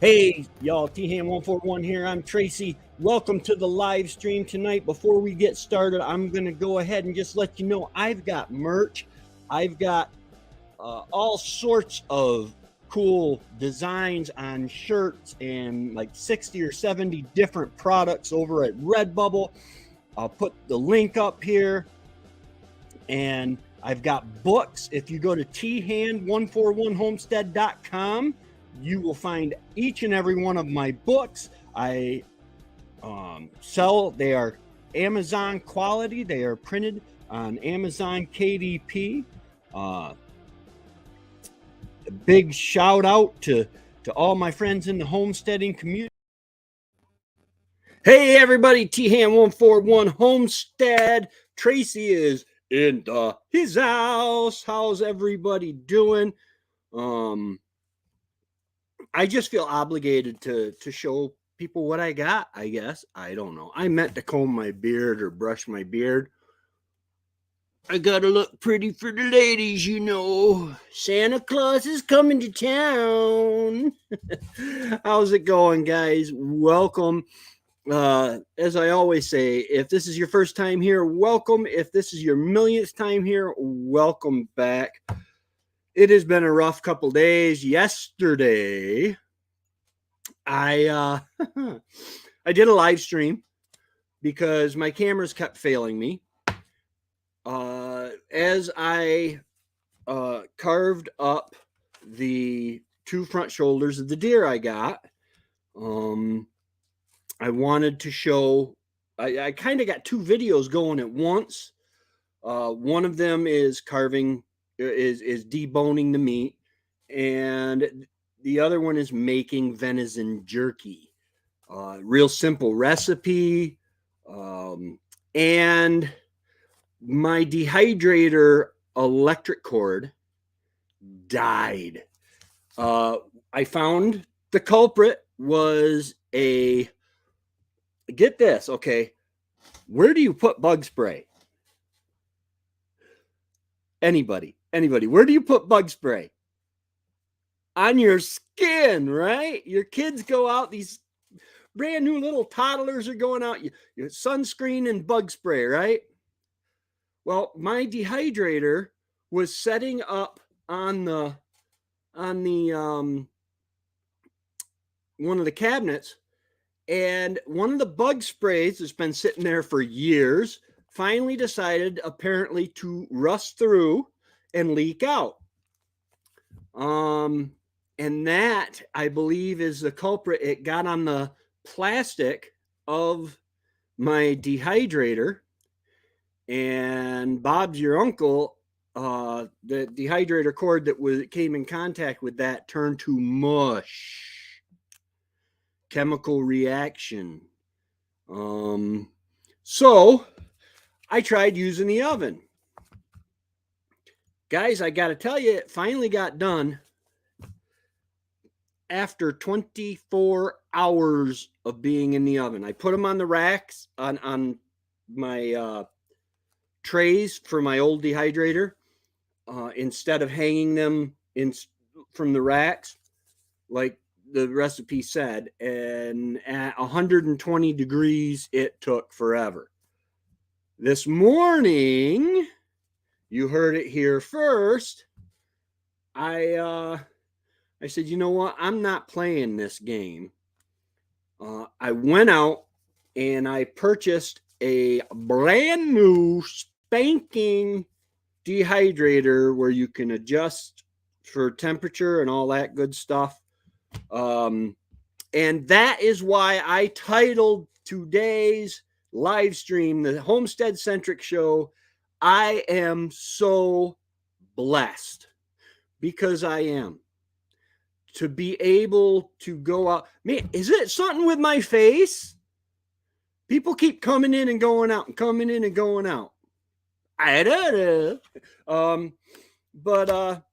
Hey, y'all, T-Ham141 here. I'm Tracy. Welcome to the live stream tonight. Before we get started, I'm going to go ahead and just let you know I've got merch. I've got all sorts of cool designs on shirts and like 60 or 70 different products over at Redbubble. I'll put the link up here. And I've got books. If you go to thand141homestead.com, you will find each and every one of my books. I sell. They are Amazon quality. They are printed on Amazon KDP. A big shout out to all my friends in the homesteading community. Hey everybody, T-Ham141 Homestead. Tracy is in his house. How's everybody doing? I just feel obligated to show people what I got, I guess. I don't know. I meant to comb my beard or brush my beard. I gotta look pretty for the ladies, you know. Santa Claus is coming to town. How's it going, guys? Welcome. As I always say, if this is your first time here, welcome. If this is your millionth time here, welcome back. It has been a rough couple days. Yesterday, I I did a live stream because my cameras kept failing me. As I carved up the two front shoulders of the deer I got, I wanted to show. I kind of got two videos going at once. One of them is carving. Is deboning the meat, and the other one is making venison jerky. Real simple recipe. And my dehydrator electric cord died. I found the culprit was get this, okay, where do you put bug spray? Anybody, where do you put bug spray? On your skin, right? Your kids go out, these brand new little toddlers are going out, your sunscreen and bug spray, right? Well, my dehydrator was setting up on the one of the cabinets, and one of the bug sprays that's been sitting there for years finally decided apparently to rust through and leak out. And that, I believe, is the culprit. It got on the plastic of my dehydrator, and Bob's your uncle, the dehydrator cord that came in contact with that turned to mush. Chemical reaction. So I tried using the oven. Guys, I got to tell you, it finally got done after 24 hours of being in the oven. I put them on the racks on my trays for my old dehydrator instead of hanging them from the racks like the recipe said, and at 120 degrees it took forever. This morning, you heard it here first, I said, you know what, I'm not playing this game. I went out and I purchased a brand new spanking dehydrator where you can adjust for temperature and all that good stuff. And that is why I titled today's live stream, the Homestead Centric Show, I am so blessed, because I am, to be able to go out. Man, is it something with my face? People keep coming in and going out and coming in and going out. I don't know. But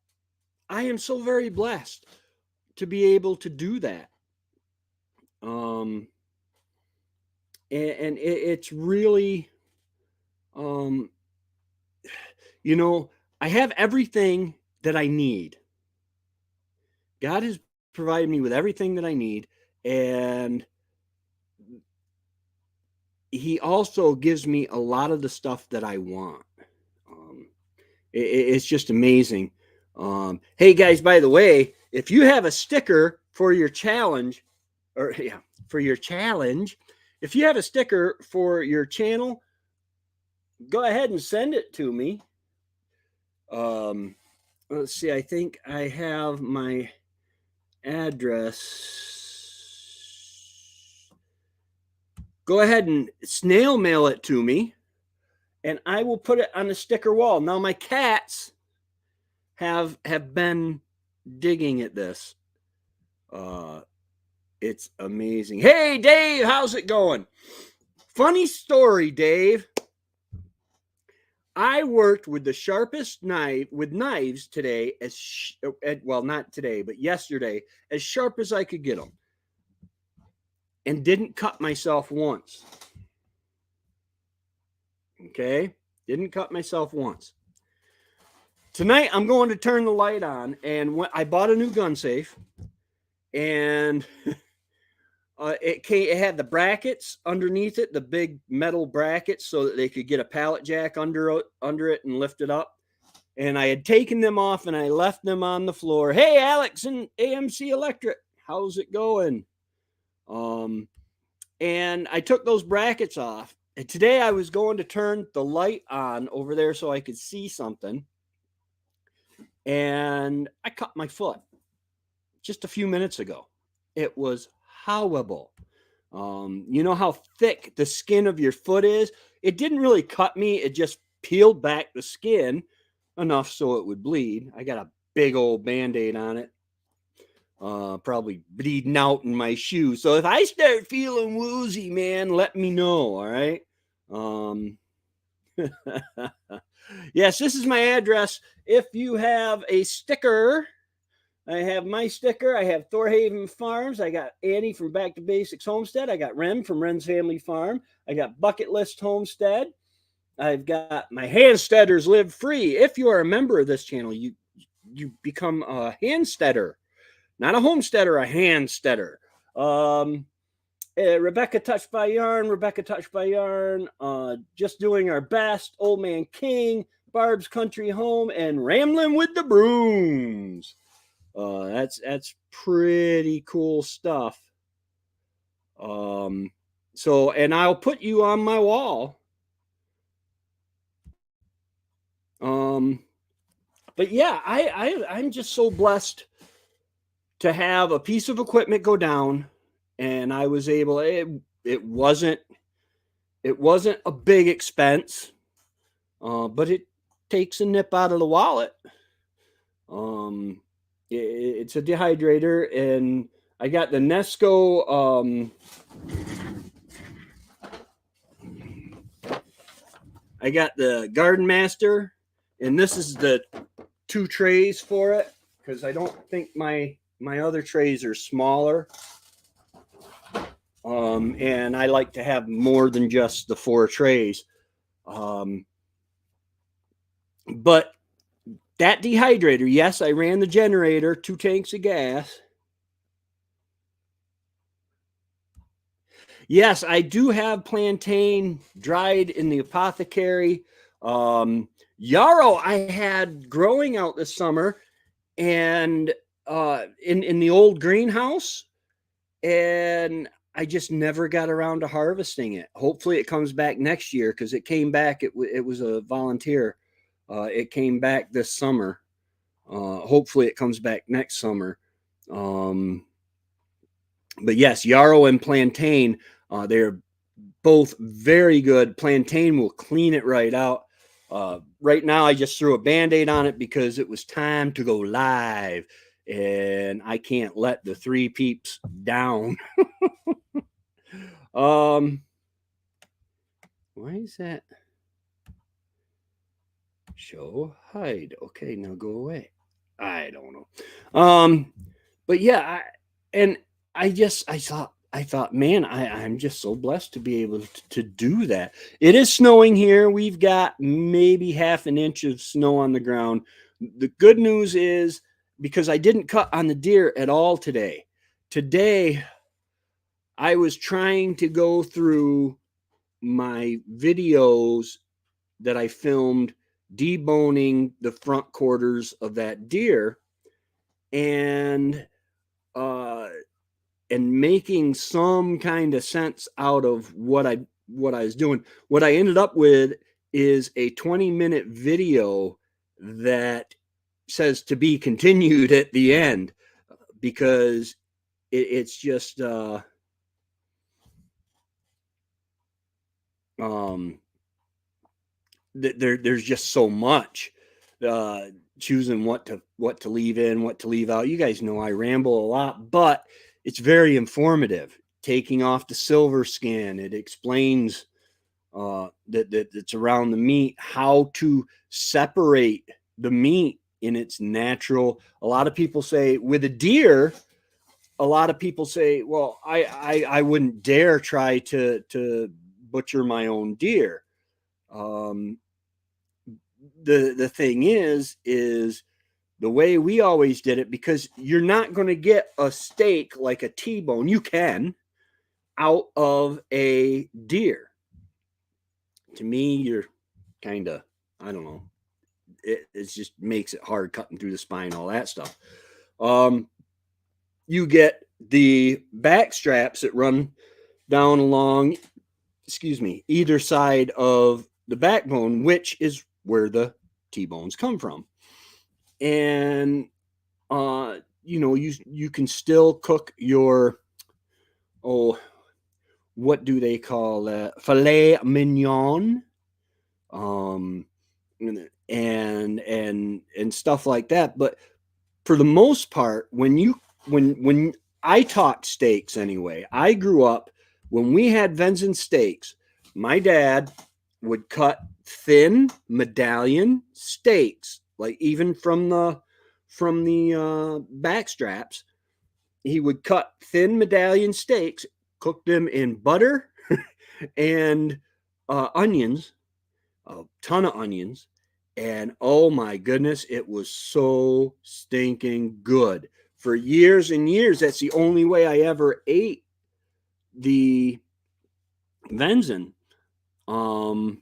I am so very blessed to be able to do that. And it's really, you know, I have everything that I need. God has provided me with everything that I need, and he also gives me a lot of the stuff that I want. It's just amazing. Hey guys, by the way, if you have a sticker for your challenge, or yeah, for your challenge, if you have a sticker for your channel, go ahead and send it to me. Let's see, I think I have my address. Go ahead and snail mail it to me, and I will put it on the sticker wall. Now my cats have been digging at this. It's amazing. Hey Dave, how's it going? Funny story, Dave. I worked with the sharpest knives today, well, not today, but yesterday, as sharp as I could get them, and didn't cut myself once. Okay, didn't cut myself once. Tonight I'm going to turn the light on, and I bought a new gun safe, and it had the brackets underneath it, the big metal brackets, so that they could get a pallet jack under it and lift it up. And I had taken them off and I left them on the floor. Hey, Alex and AMC Electric, how's it going? And I took those brackets off. And today I was going to turn the light on over there so I could see something. And I cut my foot just a few minutes ago. It was horrible. You know how thick the skin of your foot is? It didn't really cut me. It just peeled back the skin enough so it would bleed. I got a big old Band-Aid on it. Probably bleeding out in my shoe. So if I start feeling woozy, man, let me know. All right. Yes, this is my address. If you have a sticker, I have my sticker. I have Thorhaven Farms. I got Annie from Back to Basics Homestead. I got Ren from Ren's Family Farm. I got Bucket List Homestead. I've got my Handsteaders Live Free. If you are a member of this channel, you become a Handsteader, not a homesteader, a Handsteader. Rebecca Touched by Yarn, Just Doing Our Best, Old Man King, Barb's Country Home, and Ramblin' with the Brooms. That's pretty cool stuff. So, and I'll put you on my wall. But yeah, I'm just so blessed to have a piece of equipment go down, and I was able. It wasn't a big expense, but it takes a nip out of the wallet. It's a dehydrator, and I got the Nesco. I got the Garden Master, and this is the 2 trays for it, because I don't think my other trays are smaller. And I like to have more than just the 4 trays. But that dehydrator, yes, I ran the generator, 2 tanks of gas. Yes, I do have plantain dried in the apothecary. Yarrow I had growing out this summer, and in the old greenhouse, and I just never got around to harvesting it. Hopefully it comes back next year, because it came back. It was a volunteer. It came back this summer. Hopefully it comes back next summer. But yes, yarrow and plantain, they're both very good. Plantain will clean it right out. Right now, I just threw a Band-Aid on it because it was time to go live, and I can't let the 3 peeps down. Why is that? Show hide. Okay, now go away. I don't know. But yeah, I thought, man, I'm just so blessed to be able to do that. It is snowing here. We've got maybe half an inch of snow on the ground. The good news is because I didn't cut on the deer at all today. Today, I was trying to go through my videos that I filmed deboning the front quarters of that deer, and uh and making some kind of sense out of what I was doing. What I ended up with is a 20-minute video that says to be continued at the end, because it's just um there's just so much, uh choosing what to leave in, what to leave out. You guys know I ramble a lot, but it's very informative. Taking off the silver skin, it explains that it's around the meat, how to separate the meat in its natural. A lot of people say with a deer, a lot of people say, well, I wouldn't dare try to butcher my own deer. um the thing is the way we always did it, because you're not going to get a steak like a T-bone. You can, out of a deer. To me, you're kind of, I don't know, it just makes it hard cutting through the spine, all that stuff. You get the back straps that run down along, excuse me, either side of the backbone, which is where the T-bones come from. And you can still cook your, oh, what do they call that, filet mignon, um and stuff like that. But for the most part, when I talk steaks anyway, I grew up when we had venison steaks. My dad would cut thin medallion steaks, like even from the back straps. He would cut thin medallion steaks, cook them in butter and onions, a ton of onions, and oh my goodness, it was so stinking good. For years and years, that's the only way I ever ate the venison. Um,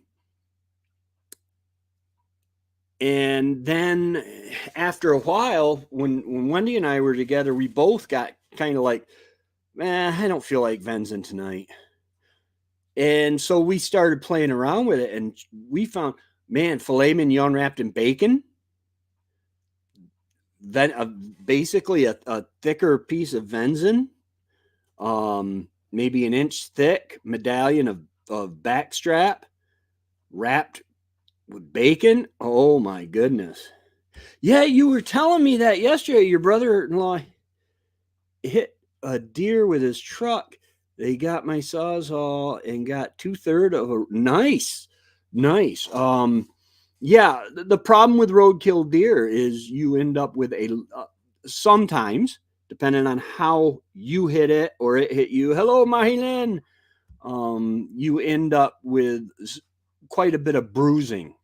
and then after a while, when Wendy and I were together, we both got kind of like, I don't feel like venison tonight. And so we started playing around with it, and we found, man, filet mignon wrapped in bacon, then basically a thicker piece of venison, maybe an inch thick medallion of backstrap wrapped with bacon. Oh my goodness. Yeah, you were telling me that yesterday. Your brother-in-law hit a deer with his truck. They got my sawzall and got 2/3 of a nice. Yeah, the problem with roadkill deer is you end up with a sometimes, depending on how you hit it or it hit you. Hello, Mahilan. You end up with quite a bit of bruising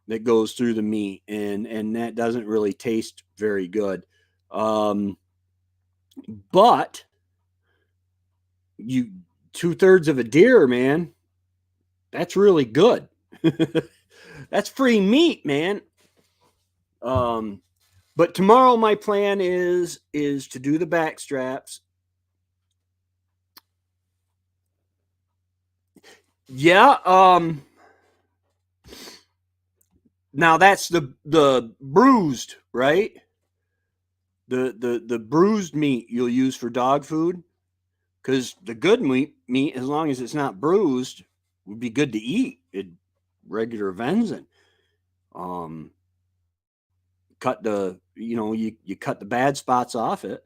that goes through the meat, and that doesn't really taste very good. But you 2/3 of a deer, man, that's really good. That's free meat, man. But tomorrow my plan is to do the back straps. Yeah. Now that's the bruised, right? The bruised meat you'll use for dog food, because the good meat, as long as it's not bruised, would be good to eat. It regular venison. Um, cut the you cut the bad spots off it.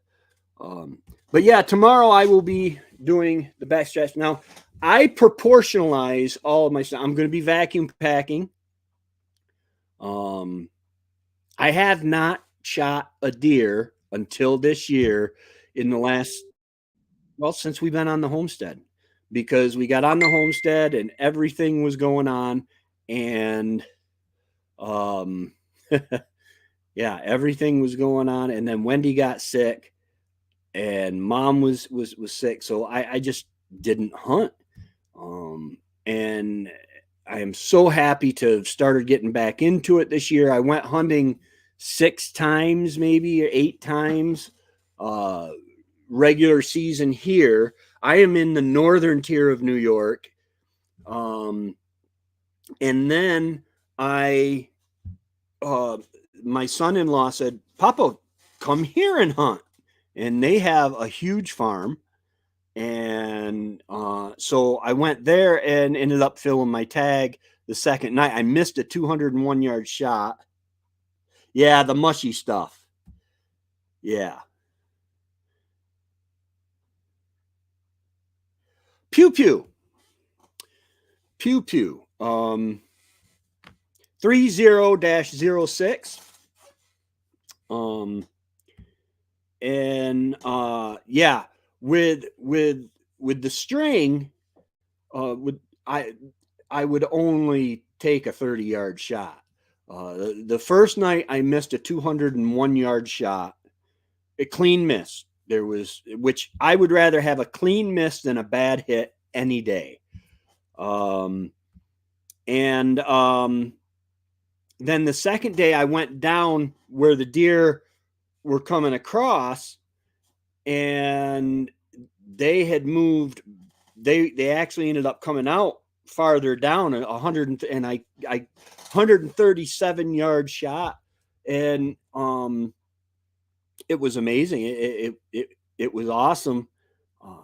But yeah, tomorrow I will be doing the back stretch. Now I proportionalize all of my stuff. I'm going to be vacuum packing. Um, I have not shot a deer until this year, in the last, well, since we've been on the homestead, because we got on the homestead and everything was going on, and um Yeah, everything was going on, and then Wendy got sick, and Mom was sick, so I just didn't hunt. And I am so happy to have started getting back into it this year. I went hunting 6 times, maybe, or 8 times, uh, regular season here. I am in the northern tier of New York. Um, and then I, uh, my son-in-law said, Papa, come here and hunt. And they have a huge farm. And so I went there and ended up filling my tag the second night. I missed a 201-yard shot. Yeah, the mushy stuff. Yeah. Pew pew. Pew pew. 30-06. Um and yeah, with the string, would I I would only take a 30-yard shot. The first night I missed a 201-yard shot, a clean miss. There was, which I would rather have a clean miss than a bad hit any day. Um, and Then the second day I went down where the deer were coming across, and they had moved. They actually ended up coming out farther down, 100 and I 137-yard shot, and it was amazing. It was awesome. Uh,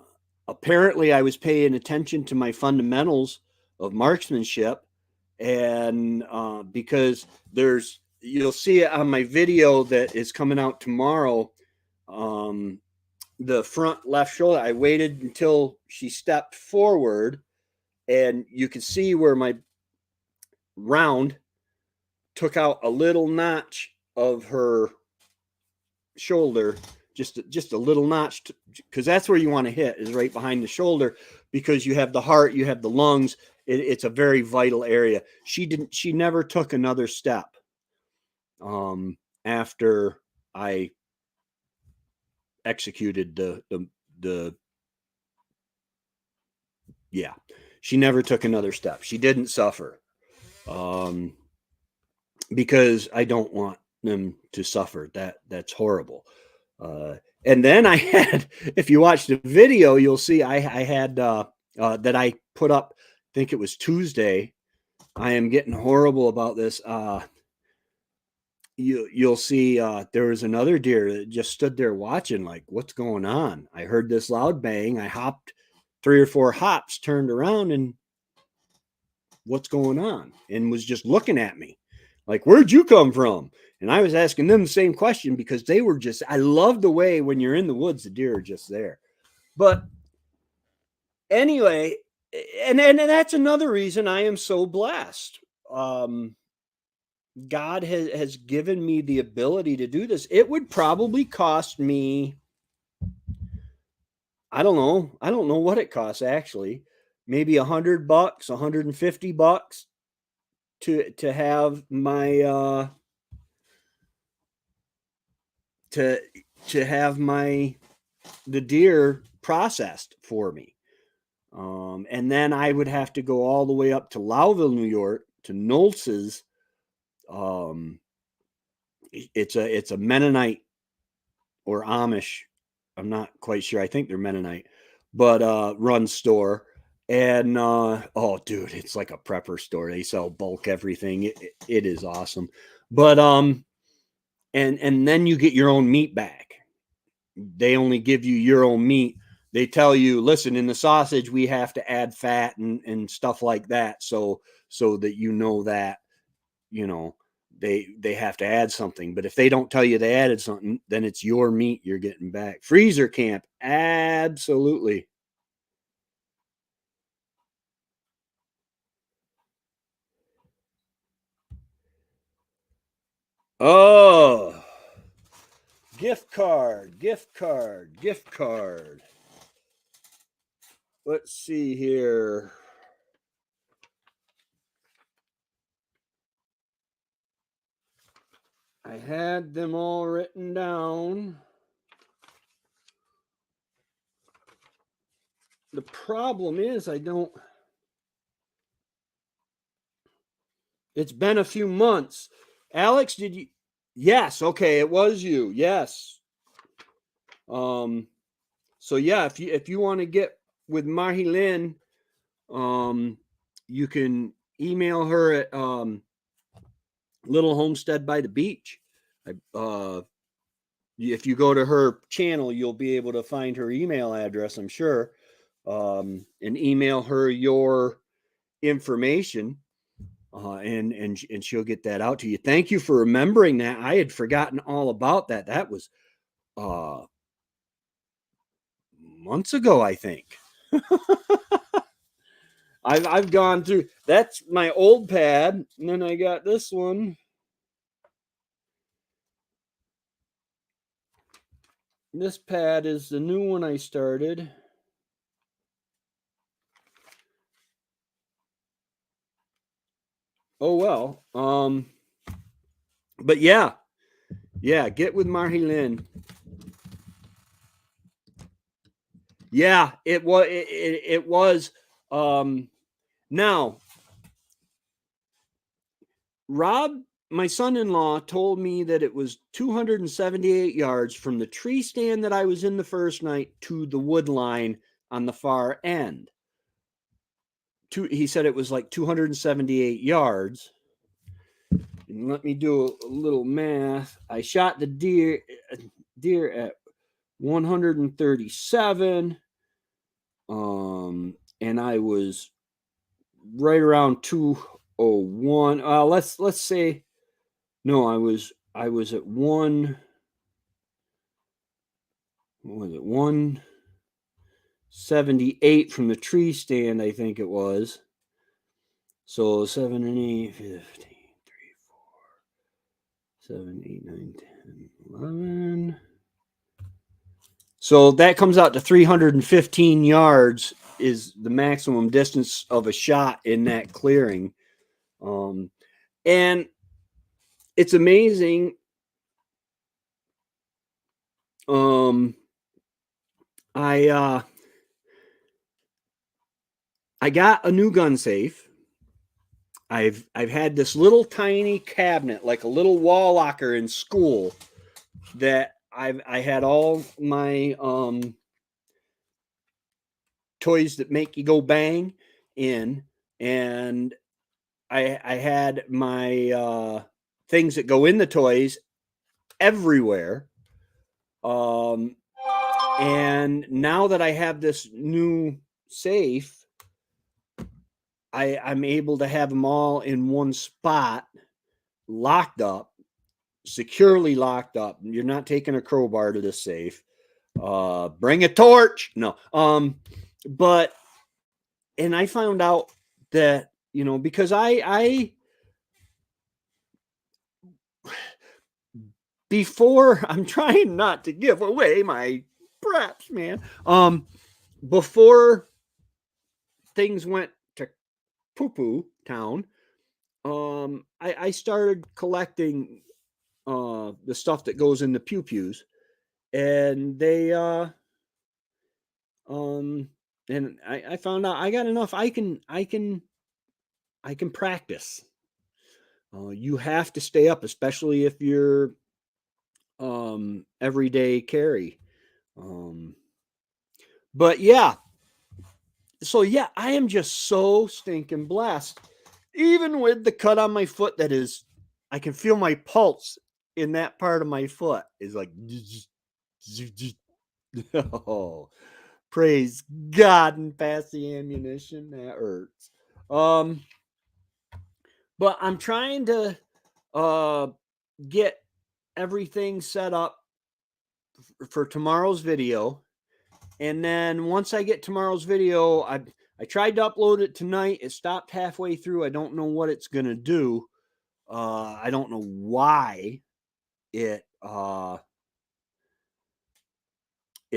Apparently, I was paying attention to my fundamentals of marksmanship, and because you'll see it on my video that is coming out tomorrow. Um, the front left shoulder, I waited until she stepped forward, and you could see where my round took out a little notch of her shoulder, just a little notch, because that's where you want to hit, is right behind the shoulder, because you have the heart, you have the lungs. It's a very vital area. She never took another step after I executed the yeah, she never took another step. She didn't suffer, um because I don't want them to suffer. That's horrible. Uh, and then I had, if you watch the video, you'll see I had that I put up. I think it was Tuesday. I am getting horrible about this. You'll see there was another deer that just stood there watching, like, what's going on? I heard this loud bang. I hopped 3 or 4 hops, turned around, and what's going on? And was just looking at me like, where'd you come from? And I was asking them the same question, because they were just, I love the way when you're in the woods, the deer are just there. But anyway, and that's another reason I am so blessed. Um, God has given me the ability to do this. It would probably cost me, I don't know. I don't know what it costs actually. Maybe $100, $150 to have my to to have my the deer processed for me. And then I would have to go all the way up to Lowville, New York, to Noltz's. Um, it's a Mennonite or Amish. I'm not quite sure. I think they're Mennonite, but run store. And oh, dude, it's like a prepper store. They sell bulk everything. It is awesome. But and then you get your own meat back. They only give you your own meat. They tell you, listen, in the sausage we have to add fat and stuff like that, so that that you know they have to add something. But if they don't tell you they added something, then it's your meat you're getting back. Freezer camp, absolutely. Oh, gift card. Let's see here. I had them all written down. The problem is I don't. It's been a few months. Alex, did you? Yes. Okay, it was you. Yes. So yeah, if you want to get with Mahi Lynn, you can email her at Little Homestead by the Beach. If you go to her channel, you'll be able to find her email address, I'm sure, and email her your information, and she'll get that out to you. Thank you for remembering that. I had forgotten all about that. That was months ago, I think. I've gone through. That's my old pad, and then I got this one. This pad is the new one I started. Oh well. But yeah, get with Mahi Lynn. Yeah, it was. It was. Now, Rob, my son-in-law, told me that it was 278 yards from the tree stand that I was in the first night to the wood line on the far end. He said it was like 278 yards. And let me do a little math. I shot the deer at 137, and I was right around 201. Let's say no, I was at what was it, 178 from the tree stand, I think it was. So 7 and 8, 15, 3, 4, 7, 8, 9, 10, 11. So that comes out to 315 yards is the maximum distance of a shot in that clearing. And it's amazing. I got a new gun safe. I've had this little tiny cabinet, like a little wall locker in school, that I had all my toys that make you go bang in, and I had my things that go in the toys everywhere. And now that I have this new safe, I'm able to have them all in one spot, locked up, securely locked up. You're not taking a crowbar to the safe. Bring a torch. No. But and I found out that, because I before, I'm trying not to give away my props, man. Before things went to poo-poo town, I started collecting the stuff that goes in the pew-pews, and they and I found out I got enough. I can practice. You have to stay up, especially if you're everyday carry. But yeah, so yeah, I am just so stinking blessed. Even with the cut on my foot, that is, I can feel my pulse in that part of my foot is like, oh, praise God and pass the ammunition. That hurts. But I'm trying to get everything set up for tomorrow's video. And then once I get tomorrow's video, I tried to upload it tonight. It stopped halfway through. I don't know what it's going to do. I don't know why it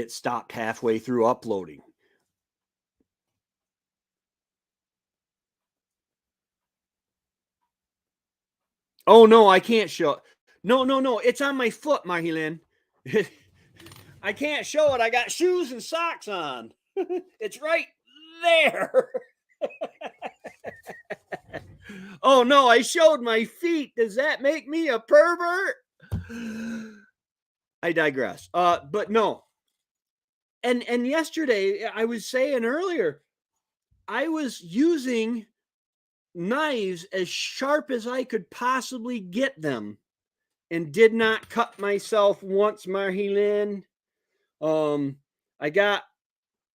stopped halfway through uploading. Oh no, I can't show. No. It's on my foot, Marilyn. I can't show it. I got shoes and socks on. It's right there. Oh no, I showed my feet. Does that make me a pervert? I digress. But no. And yesterday I was saying earlier, I was using knives as sharp as I could possibly get them and did not cut myself once, Marilyn. I got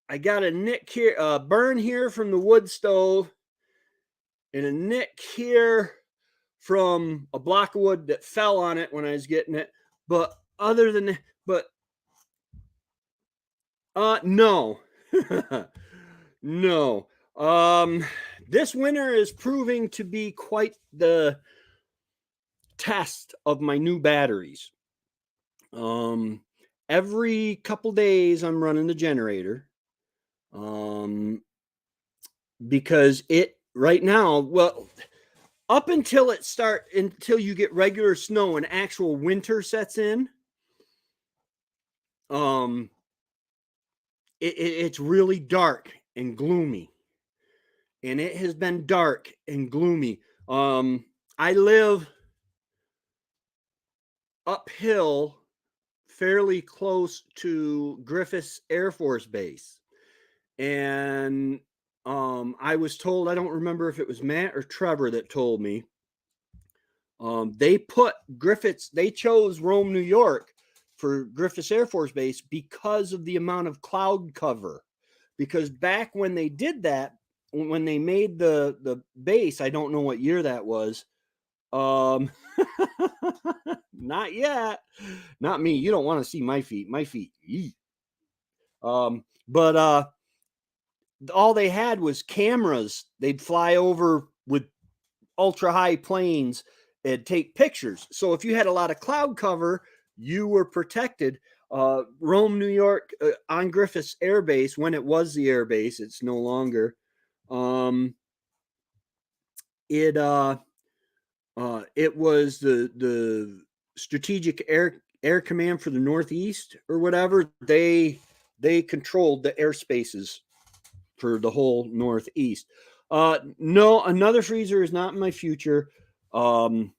a nick here, burn here from the wood stove, and a nick here from a block of wood that fell on it when I was getting it. But other than that, no, no. This winter is proving to be quite the test of my new batteries. Every couple days I'm running the generator. Because it right now, well, up until until you get regular snow and actual winter sets in, it's really dark and gloomy, and it has been dark and gloomy. I live uphill fairly close to Griffiths Air Force Base, and I was told, I don't remember if it was Matt or Trevor that told me, they put Griffiths, they chose Rome, New York for Griffiths Air Force Base because of the amount of cloud cover. Because back when they did that, when they made the base, I don't know what year that was. Not yet. Not me. You don't want to see my feet. My feet. But all they had was cameras. They'd fly over with ultra high planes and take pictures. So if you had a lot of cloud cover, you were protected. Rome, New York, on Griffiths Air Base, when it was the air base, it's no longer. It was the Strategic Air Command for the Northeast or whatever. They controlled the airspaces for the whole Northeast. No, another freezer is not in my future. It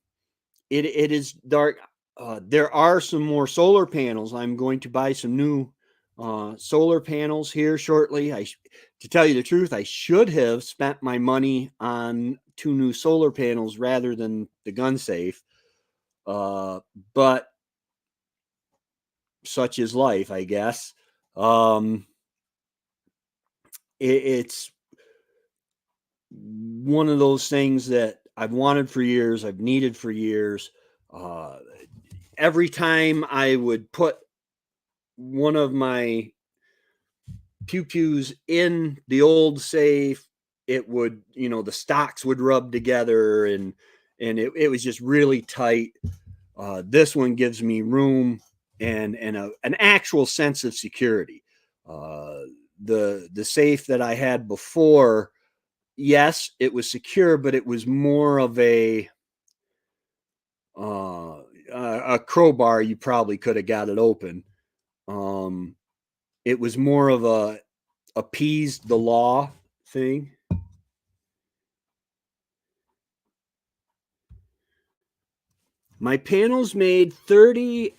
is dark. There are some more solar panels. I'm going to buy some new solar panels here shortly. To tell you the truth, I should have spent my money on 2 new solar panels rather than the gun safe. But such is life, I guess. It's one of those things that I've wanted for years, I've needed for years. Every time I would put one of my pew-pews in the old safe, it would, the stocks would rub together and it was just really tight. This one gives me room and an actual sense of security. The safe that I had before, yes, it was secure, but it was more of a crowbar. You probably could have got it open. It was more of a appease the law thing. My panels made 30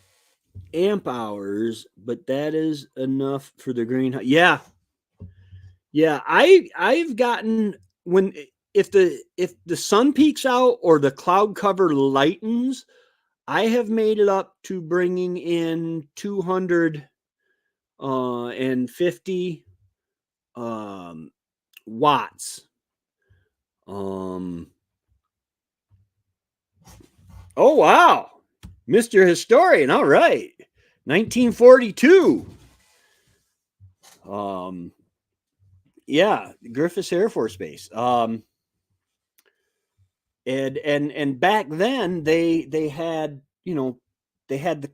amp hours, but that is enough for the greenhouse. Yeah. I've gotten, if the sun peeks out or the cloud cover lightens, I have made it up to bringing in 250 watts. Oh wow, Mr. Historian. All right, 1942. Yeah, Griffiths Air Force Base. And back then they had, they had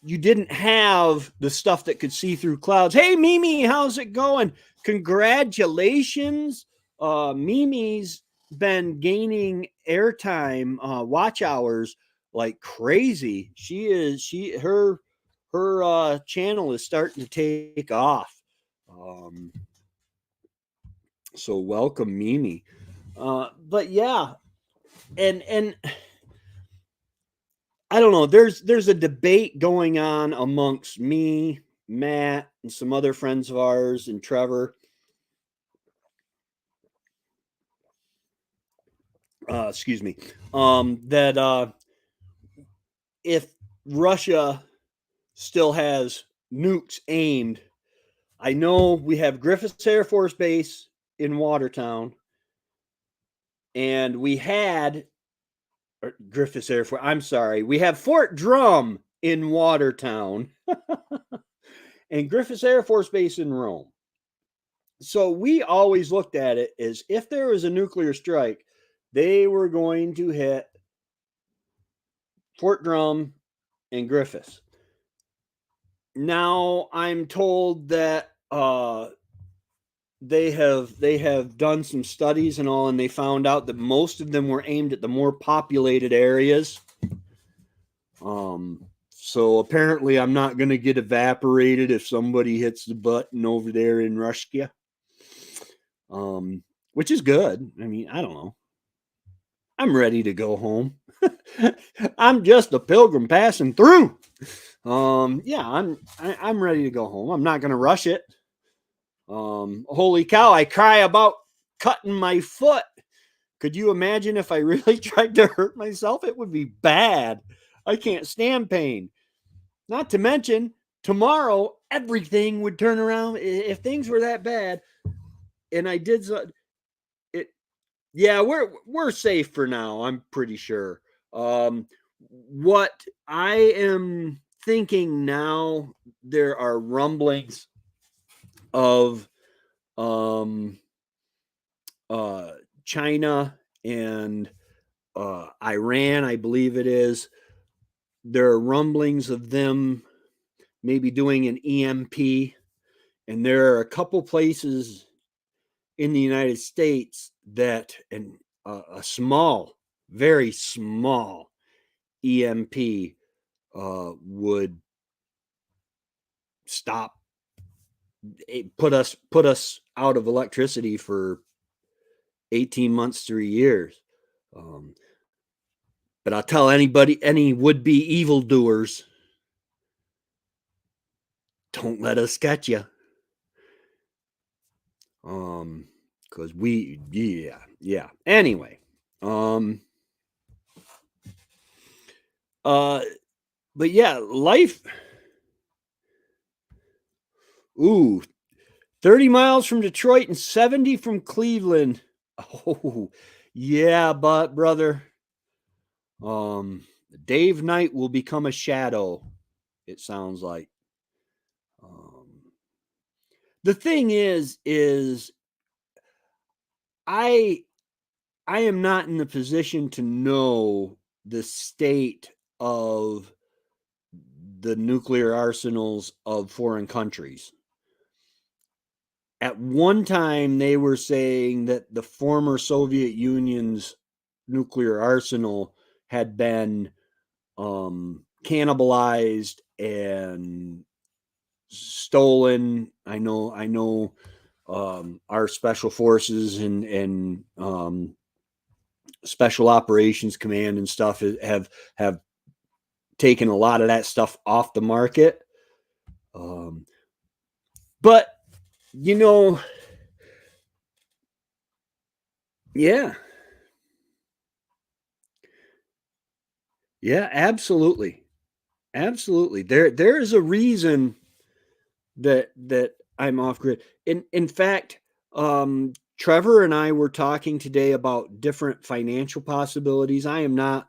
you didn't have the stuff that could see through clouds. Hey Mimi, how's it going? Congratulations. Mimi's been gaining airtime, watch hours like crazy. Her channel is starting to take off. Um, so welcome, Mimi. But yeah, and I don't know. There's a debate going on amongst me, Matt, and some other friends of ours, and Trevor. Excuse me. That if Russia still has nukes aimed, I know we have Griffiths Air Force Base in Watertown, and we had Griffiths Air Force. I'm sorry, we have Fort Drum in Watertown and Griffiths Air Force Base in Rome. So we always looked at it as if there was a nuclear strike, they were going to hit Fort Drum and Griffiths. Now I'm told that they have done some studies and all, and they found out that most of them were aimed at the more populated areas. So apparently I'm not going to get evaporated if somebody hits the button over there in Russia. Which is good. I mean, I don't know. I'm ready to go home. I'm just a pilgrim passing through. Yeah, I'm ready to go home. I'm not going to rush it. Holy cow, I cry about cutting my foot. Could you imagine if I really tried to hurt myself? It would be bad. I can't stand pain. Not to mention, tomorrow everything would turn around if things were that bad. And I did so, it. Yeah, we're safe for now. I'm pretty sure. What I am thinking now, there are rumblings of um, China and Iran, I believe it is. There are rumblings of them maybe doing an EMP, and there are a couple places in the United States that a small, very small EMP would stop, put us out of electricity for 18 months, 3 years. But I'll tell anybody, any would-be evildoers, don't let us get you. Because yeah. Anyway, but yeah, life. Ooh, 30 miles from Detroit and 70 from Cleveland. Oh, yeah, but brother, Dave Knight will become a shadow, it sounds like. The thing is I I am not in the position to know the state of the nuclear arsenals of foreign countries. At one time, they were saying that the former Soviet Union's nuclear arsenal had been cannibalized and stolen. I know. Our special forces and special operations command and stuff have taken a lot of that stuff off the market. But you know, yeah, yeah, absolutely, absolutely. There is a reason that I'm off grid. In fact, Trevor and I were talking today about different financial possibilities. I am not.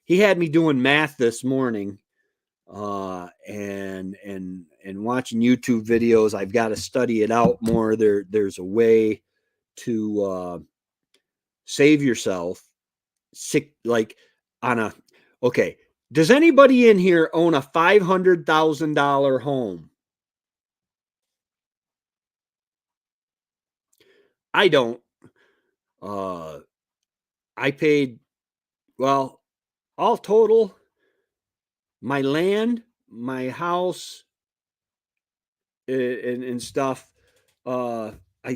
He had me doing math this morning, and watching YouTube videos. I've got to study it out more. There's a way to save yourself sick like on a okay. Does anybody in here own a $500,000 home? I don't. Uh, I paid well. all total, my land, my house, and stuff, I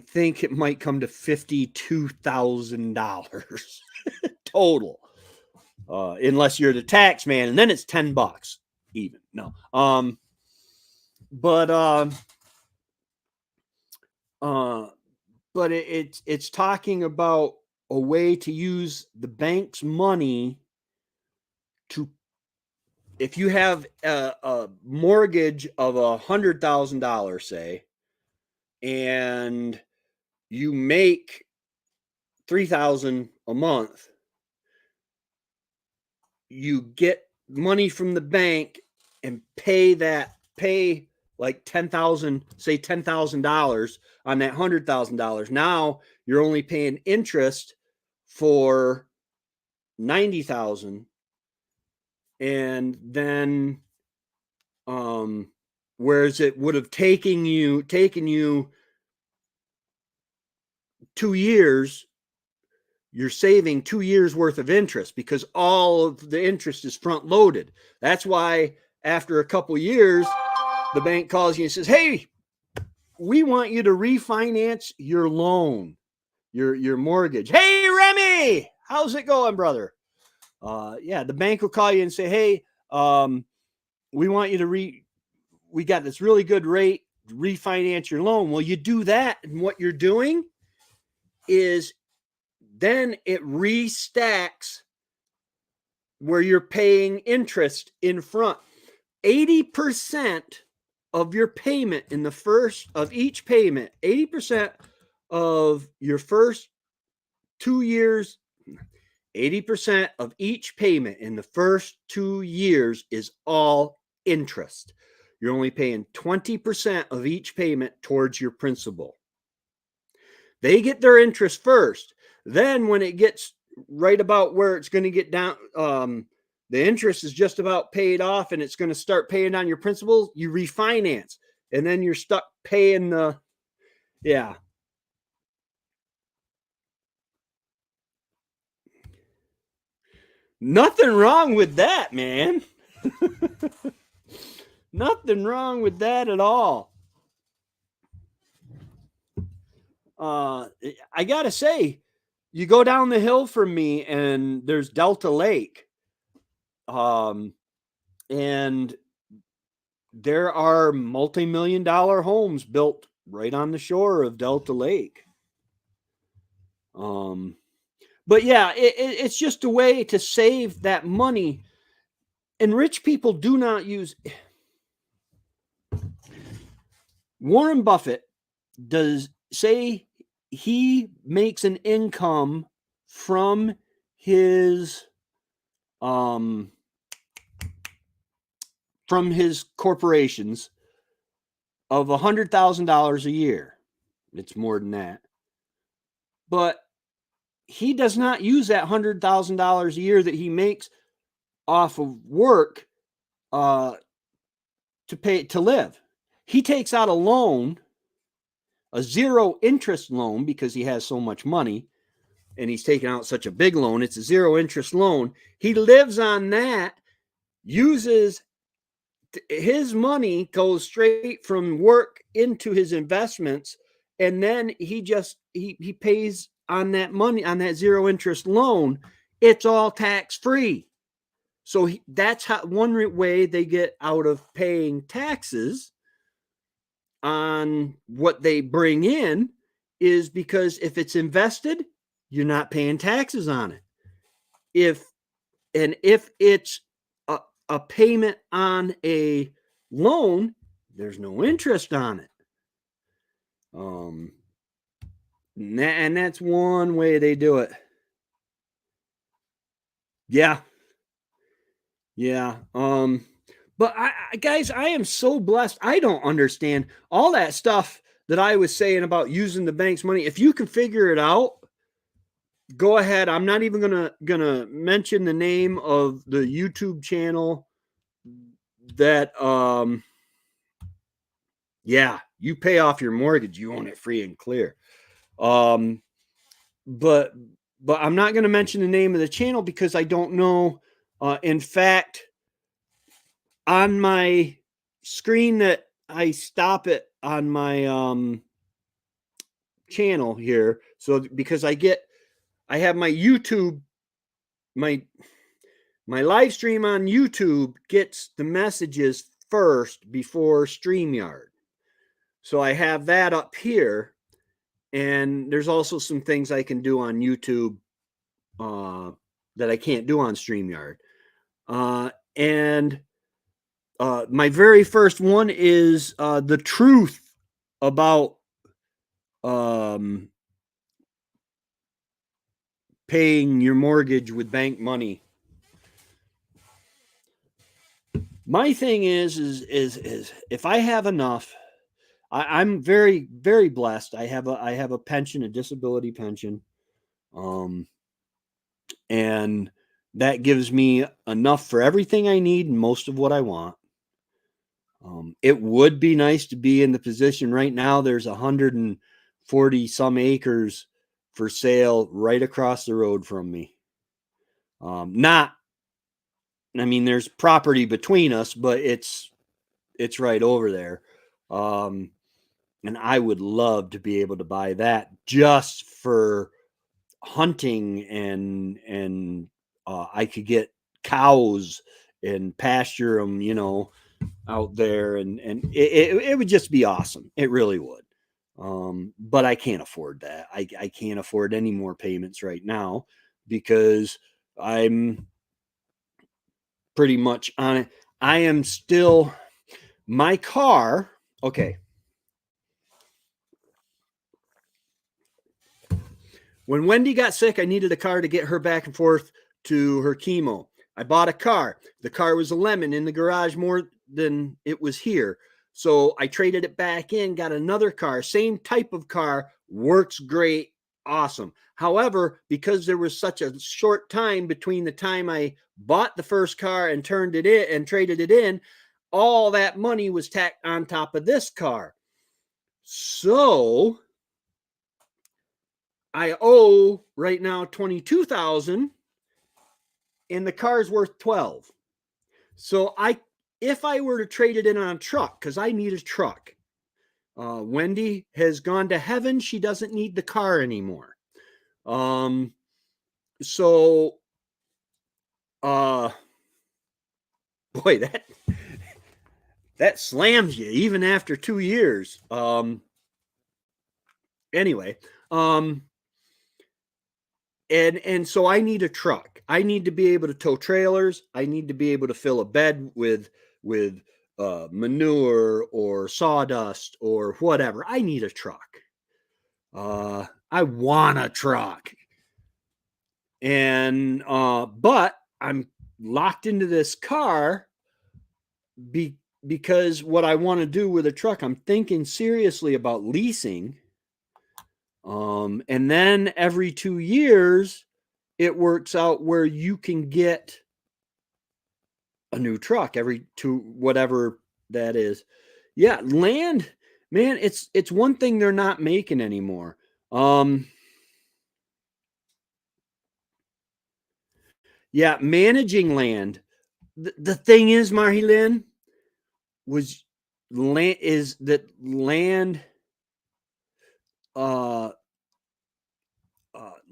think it might come to $52,000 total. Unless you're the tax man, and then it's $10 even. No. But it's talking about a way to use the bank's money to, if you have a mortgage of $100,000, say, and you make $3,000 a month, you get money from the bank and pay like $10,000 on that $100,000. Now you're only paying interest for $90,000, and then whereas it would have taken you 2 years, you're saving 2 years worth of interest because all of the interest is front loaded. That's why after a couple years, the bank calls you and says, "Hey, we want you to refinance your loan, your mortgage." "Hey, Remy, how's it going, brother?" Yeah, the bank will call you and say, "Hey, we want you to we got this really good rate, refinance your loan." Well, you do that, and what you're doing is then it restacks where you're paying interest in front. 80% of your payment in the first of each payment, 80% of your first 2 years, 80% of each payment in the first 2 years is all interest. You're only paying 20% of each payment towards your principal. They get their interest first. Then when it gets right about where it's going to get down, the interest is just about paid off and it's going to start paying on your principal, you refinance. And then you're stuck paying the, yeah. Nothing wrong with that, man. Nothing wrong with that at all. I gotta say, you go down the hill from me and there's Delta Lake. And there are multi-million-dollar homes built right on the shore of Delta Lake. But yeah, it's just a way to save that money. And rich people do not use. Warren Buffett does say he makes an income from his corporations of $100,000 a year. It's more than that. But he does not use that $100,000 a year that he makes off of work to live. He takes out a loan, a zero interest loan, because he has so much money and he's taking out such a big loan. It's a zero interest loan. He lives on that, uses his money, goes straight from work into his investments, and then he pays on that money, on that zero interest loan. It's all tax free. So that's how one way they get out of paying taxes on what they bring in, is because if it's invested, you're not paying taxes on it. If it's a payment on a loan, there's no interest on it. And that's one way they do it. Yeah. But guys, I am so blessed. I don't understand all that stuff that I was saying about using the bank's money. If you can figure it out, go ahead. I'm not even gonna mention the name of the YouTube channel that you pay off your mortgage, you own it free and clear. But I'm not going to mention the name of the channel because I don't know In fact, on my screen that I stop it on my channel here, so because I have my YouTube, my live stream on YouTube gets the messages first before StreamYard. So I have that up here, and there's also some things I can do on YouTube that I can't do on StreamYard. And my very first one is the truth about paying your mortgage with bank money. My thing is if I have enough, I'm very, very blessed. I have a pension, a disability pension, and that gives me enough for everything I need and most of what I want. It would be nice to be in the position right now. There's 140 some acres for sale right across the road from me. There's property between us, but it's right over there. And I would love to be able to buy that just for hunting, and I could get cows and pasture them, out there, and it would just be awesome. It really would. But I can't afford that. I can't afford any more payments right now because I'm pretty much on it. I am still my car. Okay. When Wendy got sick, I needed a car to get her back and forth to her chemo. I bought a car. The car was a lemon in the garage more than it was here. So I traded it back in, got another car, same type of car, works great, awesome. However, because there was such a short time between the time I bought the first car and turned it in and traded it in, all that money was tacked on top of this car. So I owe right now $22,000, and the car's worth $12,000. So if I were to trade it in on a truck, because I need a truck. Wendy has gone to heaven. She doesn't need the car anymore. So boy, that slams you even after 2 years. Anyway, and so I need a truck. I need to be able to tow trailers. I need to be able to fill a bed with manure or sawdust or whatever. I need a truck. I want a truck. And but I'm locked into this car because what I want to do with a truck, I'm thinking seriously about leasing. And then every 2 years, it works out where you can get a new truck every 2, whatever that is. Yeah, land, man, it's one thing they're not making anymore. Yeah, managing land. The thing is, Marilyn, was land is that land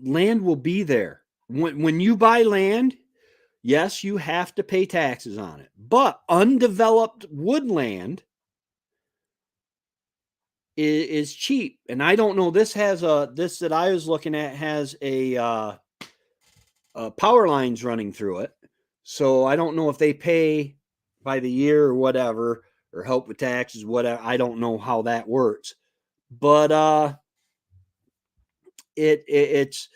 land will be there. When you buy land, yes, you have to pay taxes on it. But undeveloped woodland is cheap. And I don't know, this that I was looking at has a power lines running through it. So I don't know if they pay by the year or whatever, or help with taxes, whatever. I don't know how that works. But it's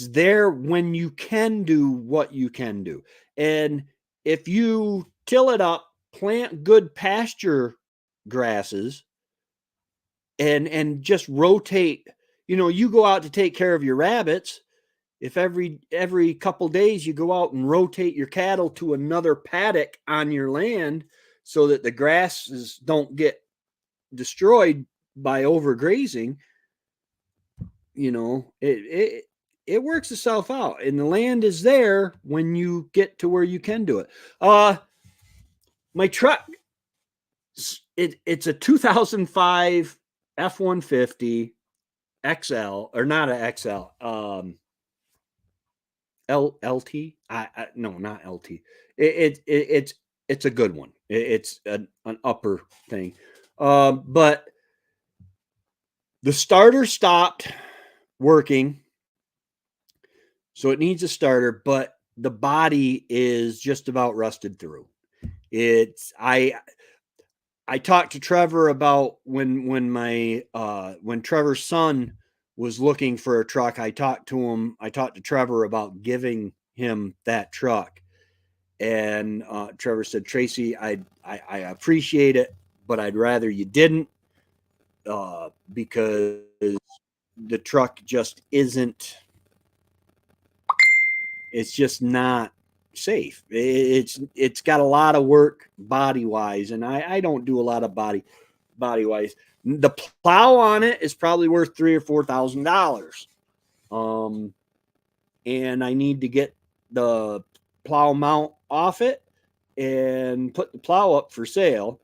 there when you can do what you can do. And if you till it up, plant good pasture grasses, and just rotate, you go out to take care of your rabbits. If every couple days you go out and rotate your cattle to another paddock on your land so that the grasses don't get destroyed by overgrazing, it works itself out, and the land is there when you get to where you can do it. My truck, it's a 2005 F-150 XL, or not a XL, LT. No, not LT. It's a good one. It's an upper thing, but the starter stopped working, so it needs a starter. But the body is just about rusted through. It's I talked to Trevor about when Trevor's son was looking for a truck. I talked to Trevor about giving him that truck, and Trevor said, "Tracy, I appreciate it, but I'd rather you didn't, because the truck just isn't. It's just not safe. It's got a lot of work body wise, and I don't do a lot of body wise. The plow on it is probably worth $3,000 or $4,000, and I need to get the plow mount off it and put the plow up for sale,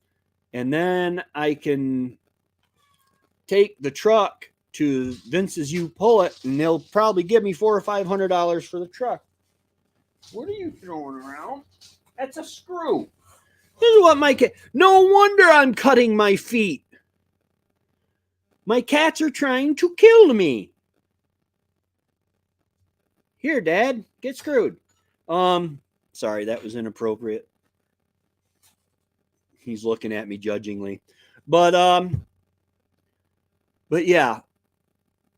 and then I can take the truck to Vince's You Pull It, and they'll probably give me $400 or $500 for the truck. What are you throwing around? That's a screw. This is what my cat. No wonder I'm cutting my feet. My cats are trying to kill me. Here, Dad, get screwed. Sorry, that was inappropriate. He's looking at me judgingly, but yeah.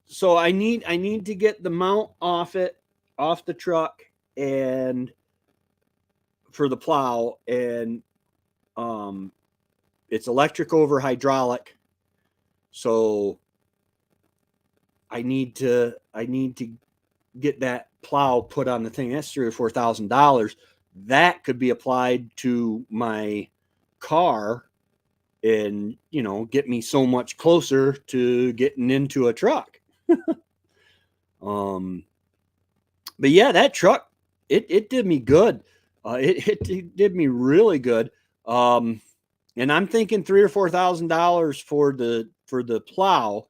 So I need to get the mount off the truck, and for the plow, and it's electric over hydraulic, so I need to get that plow put on the thing. That's $3,000 or $4,000. That could be applied to my car, and get me so much closer to getting into a truck. But yeah, that truck, it did me good. It did me really good. And I'm thinking $3,000 or $4,000 for the plow.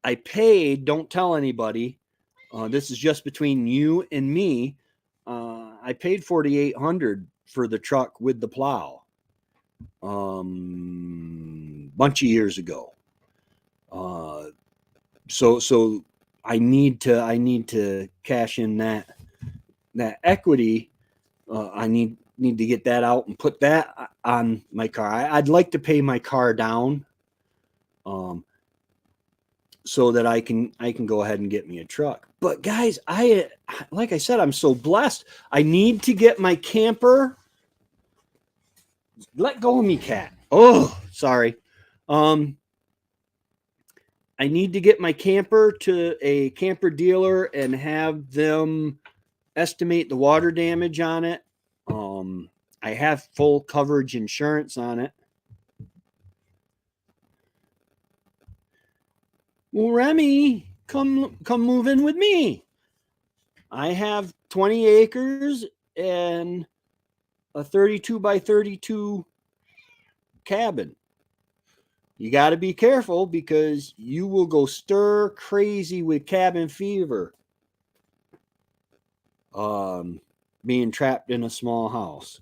I paid, don't tell anybody. This is just between you and me. I paid $4,800 for the truck with the plow. Bunch of years ago. So I need to cash in that equity. I need to get that out and put that on my car. I'd like to pay my car down, so that I can go ahead and get me a truck. But guys, like I said, I'm so blessed. I need to get my camper. Let go of me, cat. Oh, sorry. I need to get my camper to a camper dealer and have them estimate the water damage on it. I have full coverage insurance on it. Well, Remy, come move in with me. I have 20 acres and a 32 by 32 cabin. You got to be careful, because you will go stir crazy with cabin fever. Being trapped in a small house.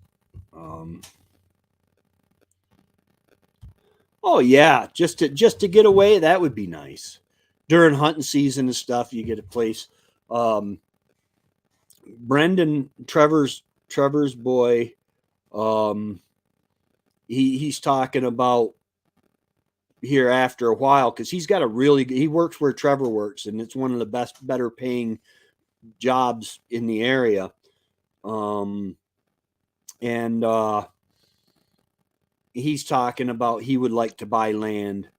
Oh yeah, just to get away, that would be nice. During hunting season and stuff, you get a place. Brendan, Trevor's boy, he's talking about here after a while, because he works where Trevor works, and it's one of the better paying jobs in the area. And he's talking about he would like to buy land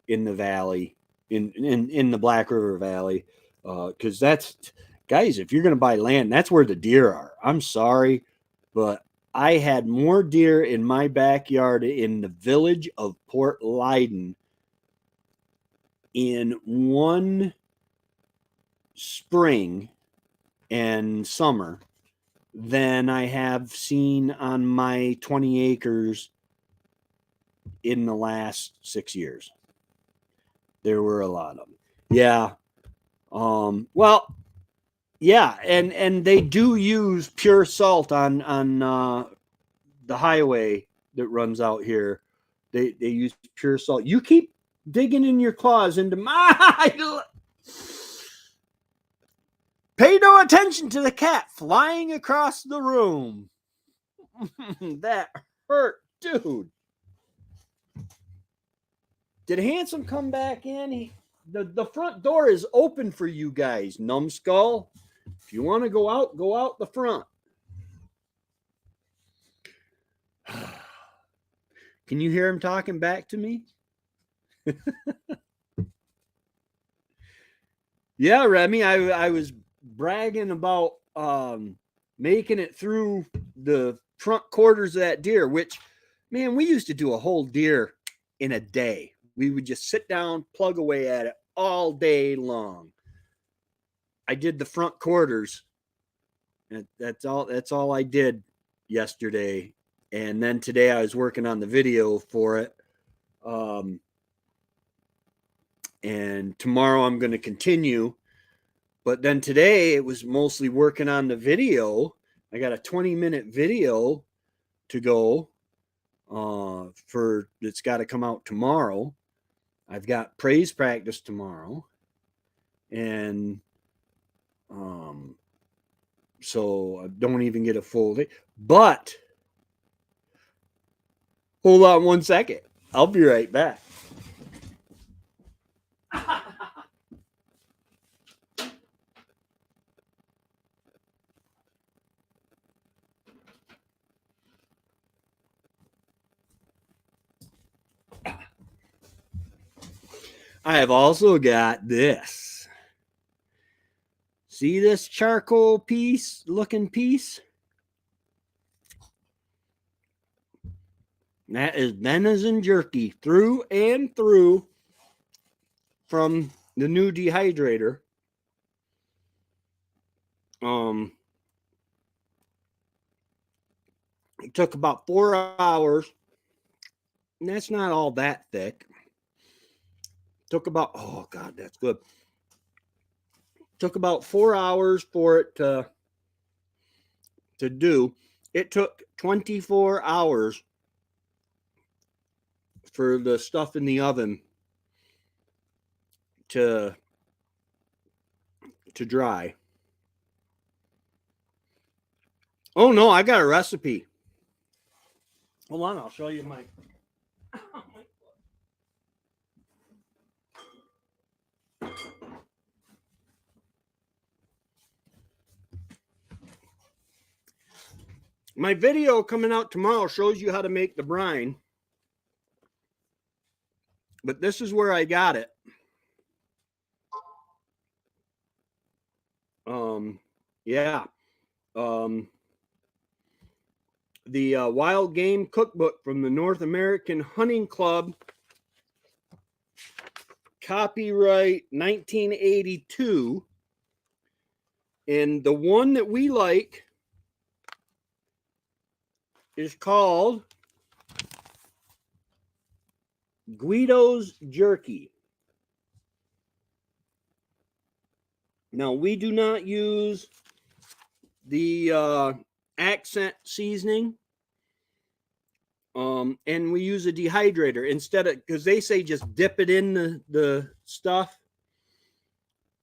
in the valley, in the Black River Valley, because that's, guys, if you're going to buy land, that's where the deer are. I'm sorry, but I had more deer in my backyard in the village of Port Leyden in one spring and summer than I have seen on my 20 acres in the last 6 years. There were a lot of them. Yeah. Well, yeah, and they do use pure salt on the highway that runs out here. They use pure salt. You keep digging in your claws into my. Pay no attention to the cat flying across the room. That hurt, dude. Did Handsome come back in? The front door is open for you guys, numbskull. If you want to go out the front. Can you hear him talking back to me? Yeah, Remy, I was bragging about making it through the front quarters of that deer, which, man, we used to do a whole deer in a day. We would just sit down, plug away at it all day long. I did the front quarters. That's all I did yesterday. And then today I was working on the video for it. And tomorrow I'm going to continue. But then today it was mostly working on the video. I got a 20-minute video to go for it's got to come out tomorrow. I've got praise practice tomorrow. And so I don't even get a full day. But hold on 1 second. I'll be right back. I have also got this. See this charcoal looking piece? That is venison jerky through and through from the new dehydrator. It took about 4 hours. And that's not all that thick. Took about, oh God, that's good. Took about 4 hours for it to do. It took 24 hours for the stuff in the oven to dry. Oh no, I got a recipe. Hold on, I'll show you my. My video coming out tomorrow shows you how to make the brine. But this is where I got it. Yeah. The Wild Game Cookbook from the North American Hunting Club. Copyright 1982. And the one that we like is called Guido's Jerky. Now, we do not use the accent seasoning. And we use a dehydrator instead of, because they say just dip it in the stuff.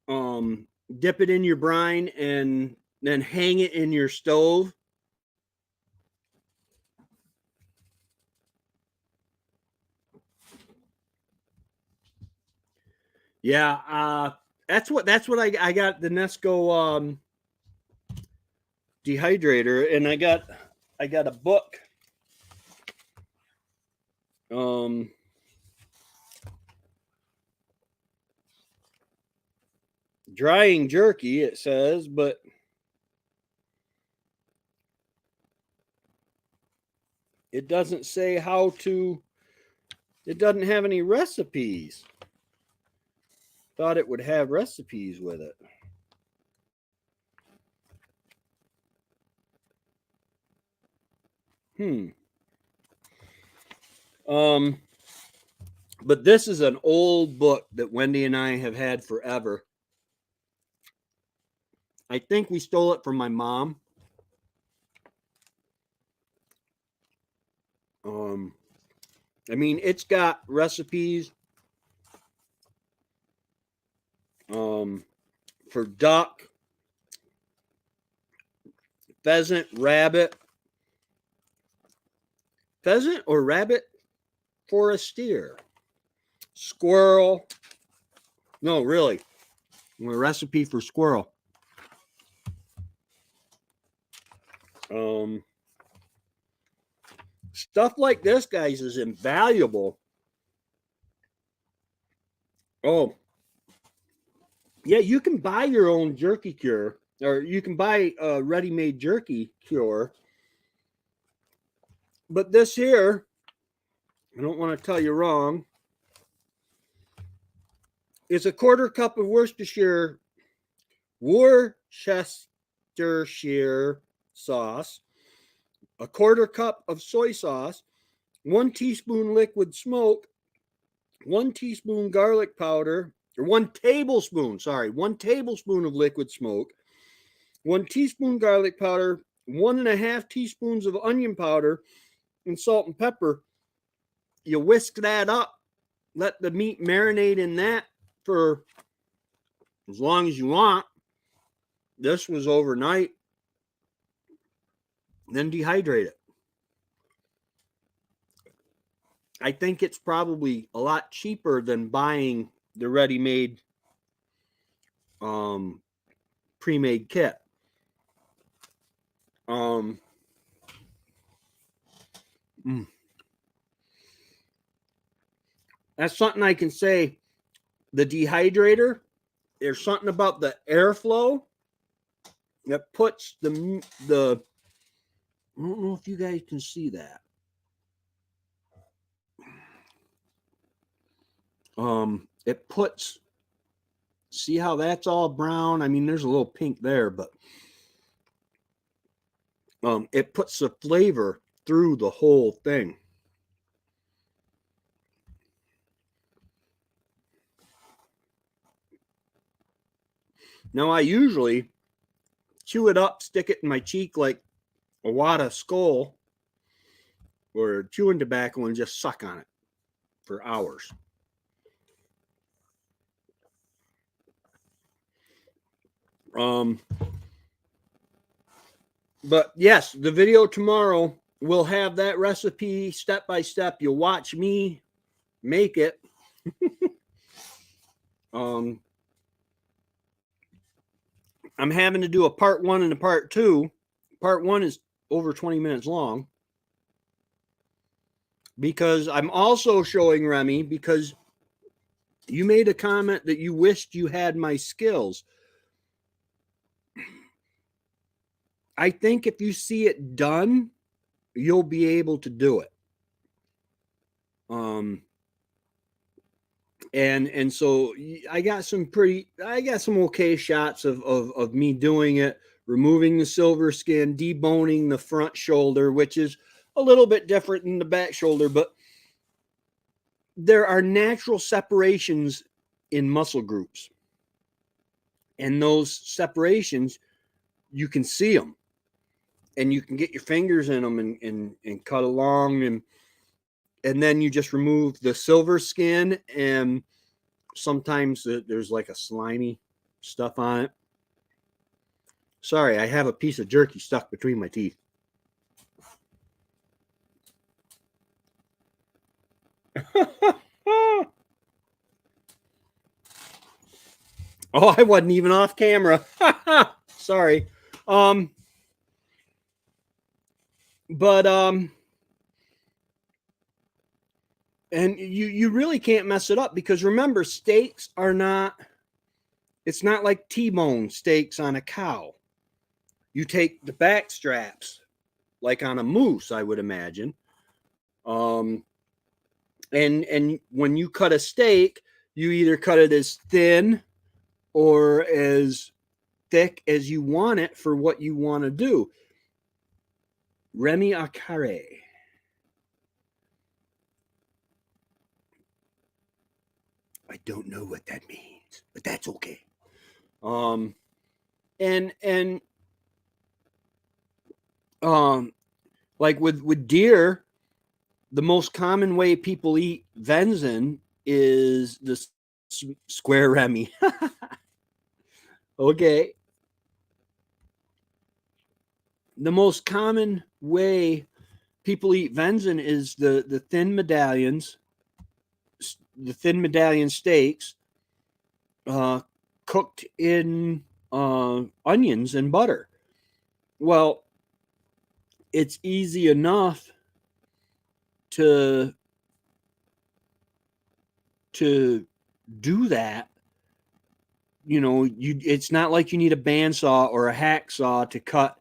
Dip it in your brine and then hang it in your stove. Yeah, that's what I got, the Nesco dehydrator, and I got a book. Drying jerky, it says, but it doesn't say how to. It doesn't have any recipes. Thought it would have recipes with it. But this is an old book that Wendy and I have had forever. I think we stole it from my mom. I mean, it's got recipes for duck, pheasant or rabbit for a steer, squirrel. No, really, a recipe for squirrel. Stuff like this, guys, is invaluable. Oh, yeah, you can buy your own jerky cure, or you can buy a ready-made jerky cure. But this here, I don't want to tell you wrong, is a 1/4 cup of Worcestershire sauce, a 1/4 cup of soy sauce, 1 teaspoon liquid smoke, 1 teaspoon garlic powder, or 1 tablespoon of liquid smoke, 1 teaspoon garlic powder, 1.5 teaspoons of onion powder, and salt and pepper. You whisk that up, let the meat marinate in that for as long as you want. This was overnight. Then dehydrate it. I think it's probably a lot cheaper than buying the ready-made pre-made kit. That's something I can say. The dehydrator, there's something about the airflow that puts the I don't know if you guys can see that. It puts, see how that's all brown? I mean, there's a little pink there, but it puts the flavor through the whole thing. Now, I usually chew it up, stick it in my cheek like a wad of skull or chewing tobacco and just suck on it for hours. But yes, the video tomorrow will have that recipe step by step. You'll watch me make it. I'm having to do a part 1 and a part 2. Part 1 is over 20 minutes long because I'm also showing Remy, because you made a comment that you wished you had my skills. I think if you see it done, you'll be able to do it. And so I got some okay shots of me doing it, removing the silver skin, deboning the front shoulder, which is a little bit different than the back shoulder, but there are natural separations in muscle groups. And those separations, you can see them. And you can get your fingers in them and cut along, and then you just remove the silver skin, and sometimes there's like a slimy stuff on it. Sorry, I have a piece of jerky stuck between my teeth. Oh, I wasn't even off camera. Sorry. But and you really can't mess it up, because remember, steaks are not, it's not like T-bone steaks on a cow. You take the back straps like on a moose, I would imagine. And when you cut a steak, you either cut it as thin or as thick as you want it for what you want to do. Remy Akare. I don't know what that means, but that's okay. And like with deer, the most common way people eat venison is the square Remy. Okay. The most common way people eat venison is the thin medallions, the thin medallion steaks, cooked in onions and butter. Well, it's easy enough to do that. You know, it's not like you need a bandsaw or a hacksaw to cut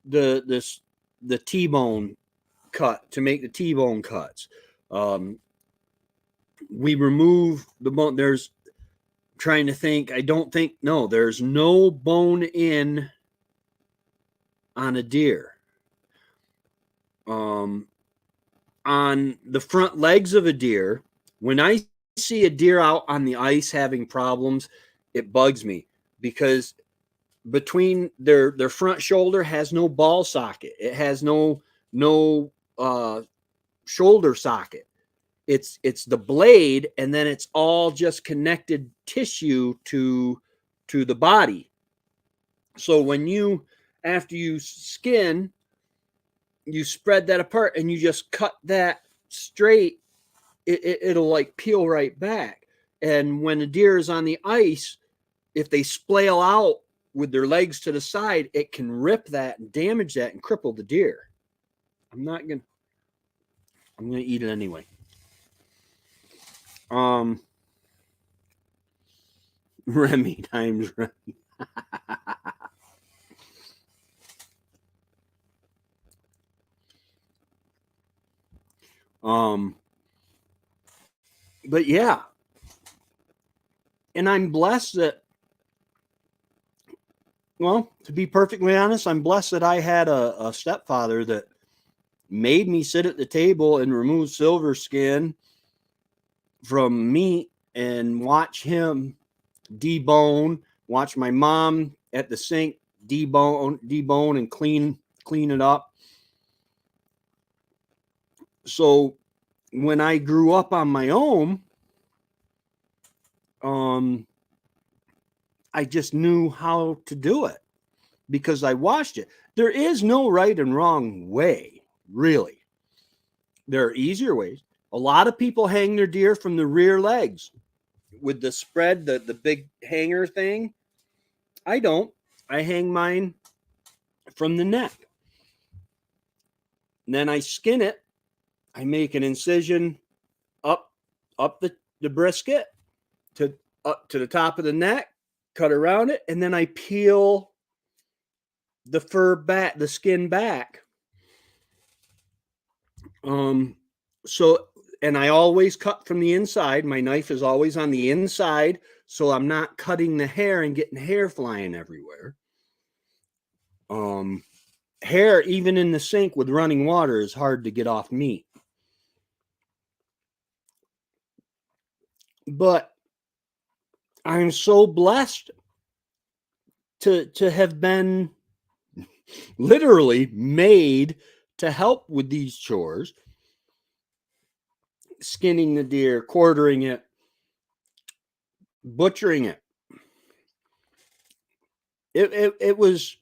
the T-bone cut, to make the T-bone cuts. We remove the bone. There's, trying to think, I don't think, no, there's no bone in on a deer. On the front legs of a deer, when I see a deer out on the ice having problems, it bugs me, because between their front shoulder has no ball socket. It has no shoulder socket. It's the blade, and then it's all just connected tissue to the body. So when you, after you skin, you spread that apart and you just cut that straight, it'll like peel right back. And when a deer is on the ice, if they splail out with their legs to the side, it can rip that and damage that and cripple the deer. I'm gonna eat it anyway. Remy times Remy. But yeah, and I'm blessed that, well, to be perfectly honest, I'm blessed that I had a stepfather that made me sit at the table and remove silver skin from meat and watch him debone, watch my mom at the sink debone and clean it up. So when I grew up on my own, I just knew how to do it because I watched it. There is no right and wrong way, really. There are easier ways. A lot of people hang their deer from the rear legs with the spread, the big hanger thing. I don't. I hang mine from the neck. And then I skin it. I make an incision up the brisket to up to the top of the neck, cut around it, and then I peel the fur back, the skin back. So, and I always cut from the inside. My knife is always on the inside, so I'm not cutting the hair and getting hair flying everywhere. Hair, even in the sink with running water, is hard to get off meat. But I'm so blessed to have been literally made to help with these chores. Skinning the deer, quartering it, butchering it. It was,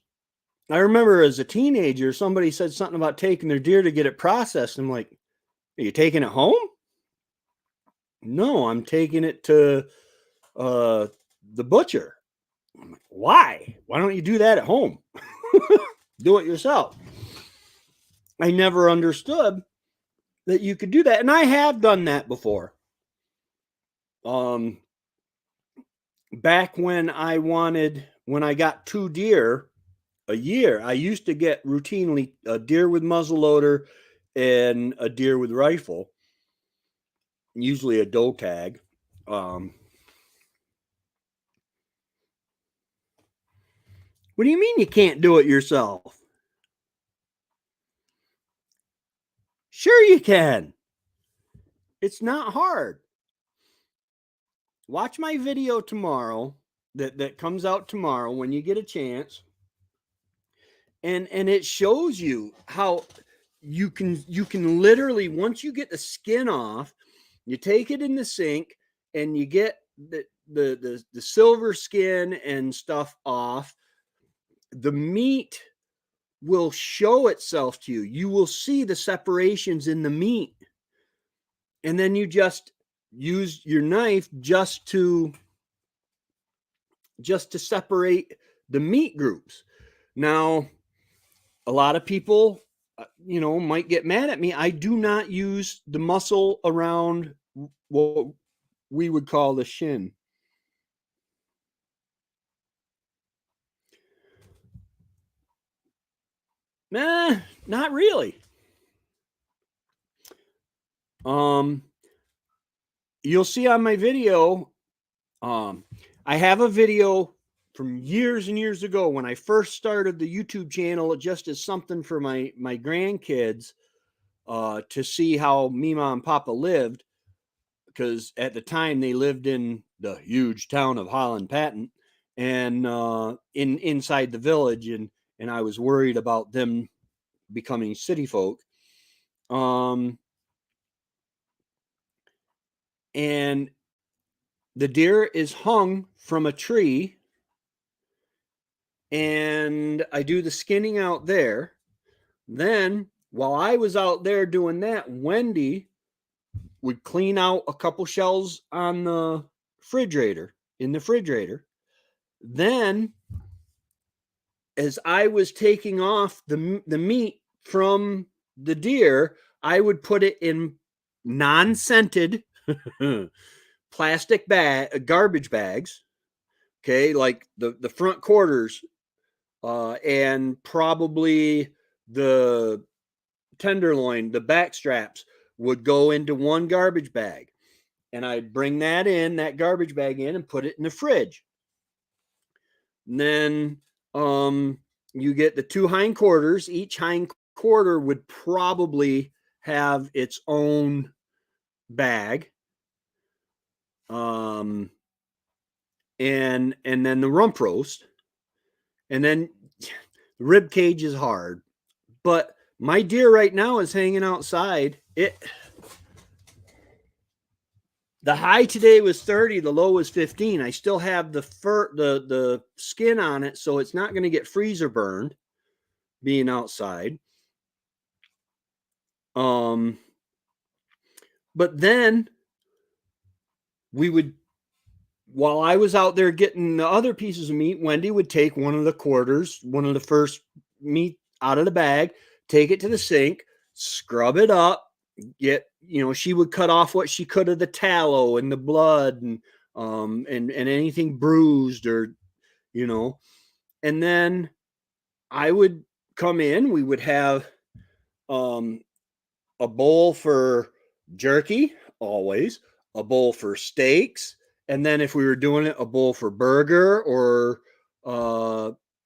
I remember as a teenager, somebody said something about taking their deer to get it processed. I'm like, are you taking it home? No, I'm taking it to the butcher. I'm like, why? Why don't you do that at home? Do it yourself. I never understood that you could do that. And I have done that before. Back when I got 2 deer a year, I used to get routinely a deer with muzzleloader and a deer with rifle, usually a doe tag. What do you mean you can't do it yourself? Sure you can. It's not hard. Watch my video tomorrow that comes out tomorrow when you get a chance. And it shows you how you can literally, once you get the skin off, you take it in the sink and you get the silver skin and stuff off. The meat will show itself to you. You will see the separations in the meat. And then you just use your knife just to separate the meat groups. Now, a lot of people, might get mad at me. I do not use the muscle around what we would call the shin. Nah, not really. You'll see on my video, I have a video from years and years ago when I first started the YouTube channel, just as something for my grandkids to see how me, mom, and papa lived, because at the time they lived in the huge town of Holland Patent and inside the village, and I was worried about them becoming city folk. And the deer is hung from a tree, and I do the skinning out there. Then, while I was out there doing that, Wendy would clean out a couple shells on the refrigerator, in the refrigerator. Then, as I was taking off the meat from the deer, I would put it in non-scented plastic garbage bags. Okay, like the front quarters, and probably the tenderloin, the back straps would go into one garbage bag, and I'd bring that garbage bag in, and put it in the fridge. And then you get the two hindquarters. Each hindquarter would probably have its own bag. And then the rump roast, and then the rib cage is hard. But my deer right now is hanging outside. The high today was 30, the low was 15. I still have the fur, the skin on it, so it's not going to get freezer burned being outside. But then we would, while I was out there getting the other pieces of meat, Wendy would take one of the quarters, one of the first meat out of the bag, take it to the sink, scrub it up, she would cut off what she could of the tallow and the blood and anything bruised or, and then I would come in, we would have a bowl for jerky, always, a bowl for steaks, and then if we were doing it, a bowl for burger or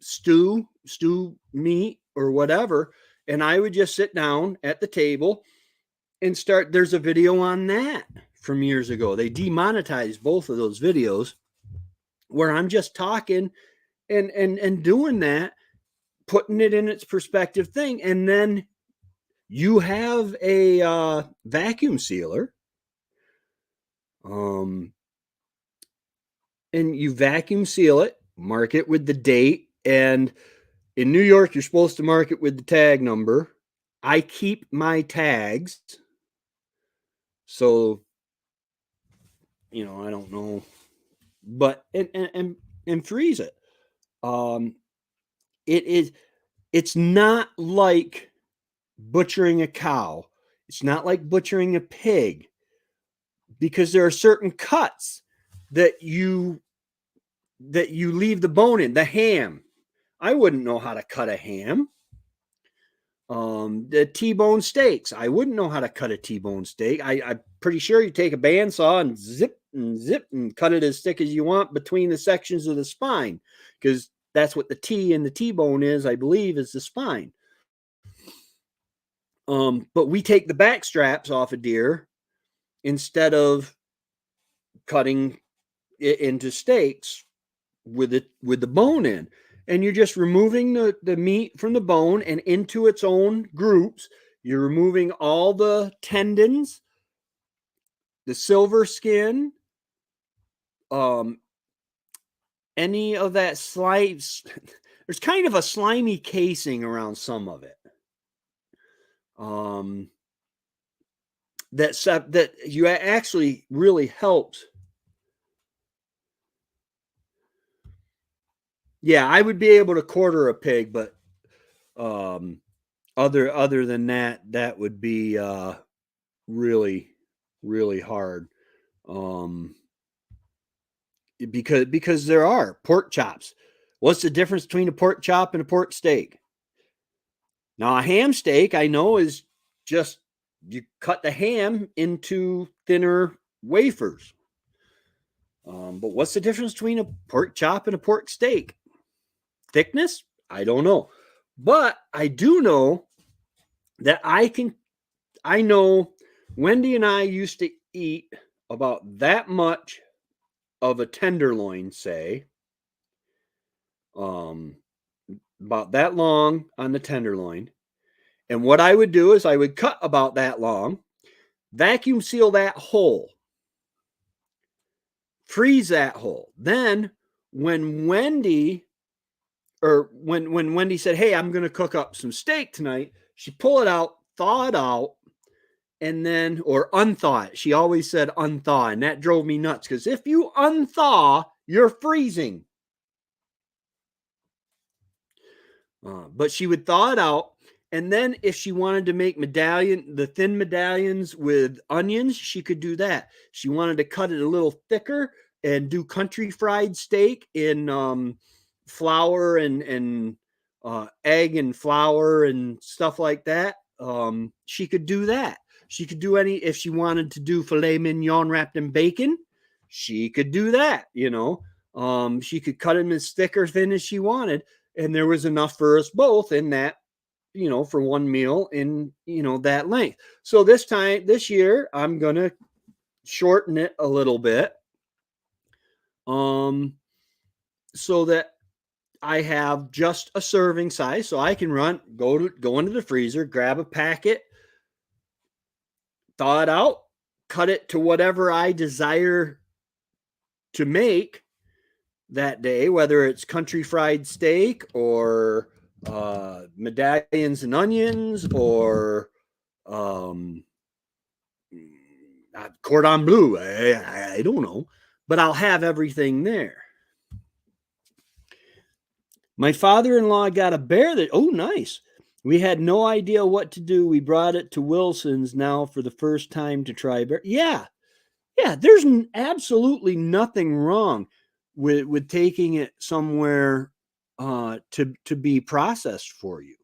stew meat or whatever. And I would just sit down at the table and start. There's a video on that from years ago. They demonetized both of those videos where I'm just talking and doing that, putting it in its perspective thing. And then you have a vacuum sealer. And you vacuum seal it, mark it with the date. And in New York, you're supposed to mark it with the tag number. I keep my tags. So, I don't know, but, and freeze it. It's not like butchering a cow. It's not like butchering a pig, because there are certain cuts that you leave the bone in. The ham, I wouldn't know how to cut a ham. The T-bone steaks, I wouldn't know how to cut a T-bone steak. I'm pretty sure you take a bandsaw and zip and cut it as thick as you want between the sections of the spine, because that's what the T and the T-bone is, I believe, is the spine. But we take the back straps off a deer instead of cutting it into steaks with the bone in. And you're just removing the meat from the bone and into its own groups. You're removing all the tendons, the silver skin, um, any of that slime. There's kind of a slimy casing around some of it. That you actually really helps. Yeah, I would be able to quarter a pig, but other than that, that would be really really hard. Um, because there are pork chops. What's the difference between a pork chop and a pork steak? Now, a ham steak I know is just you cut the ham into thinner wafers. But what's the difference between a pork chop and a pork steak? Thickness? I don't know. But I do know that I know Wendy and I used to eat about that much of a tenderloin, say, um, about that long on the tenderloin. And what I would do is I would cut about that long, vacuum seal that hole, freeze that hole. Then when Wendy when Wendy said, "Hey, I'm going to cook up some steak tonight," she'd pull it out, thaw it out, and then or unthaw it. She always said unthaw, and that drove me nuts because if you unthaw, you're freezing. But she would thaw it out, and then if she wanted to make the thin medallions with onions, she could do that. She wanted to cut it a little thicker and do country fried steak in flour and egg and flour and stuff like that. She could do that. She could do if she wanted to do filet mignon wrapped in bacon, she could do that. She could cut them as thick or thin as she wanted, and there was enough for us both in that, for one meal in that length. So this year, I'm gonna shorten it a little bit, so that I have just a serving size, so I can go into the freezer, grab a packet, thaw it out, cut it to whatever I desire to make that day, whether it's country fried steak or medallions and onions or cordon bleu. I don't know, but I'll have everything there. My father-in-law got a bear nice. We had no idea what to do. We brought it to Wilson's now for the first time to try bear. Yeah. There's absolutely nothing wrong with taking it somewhere to be processed for you.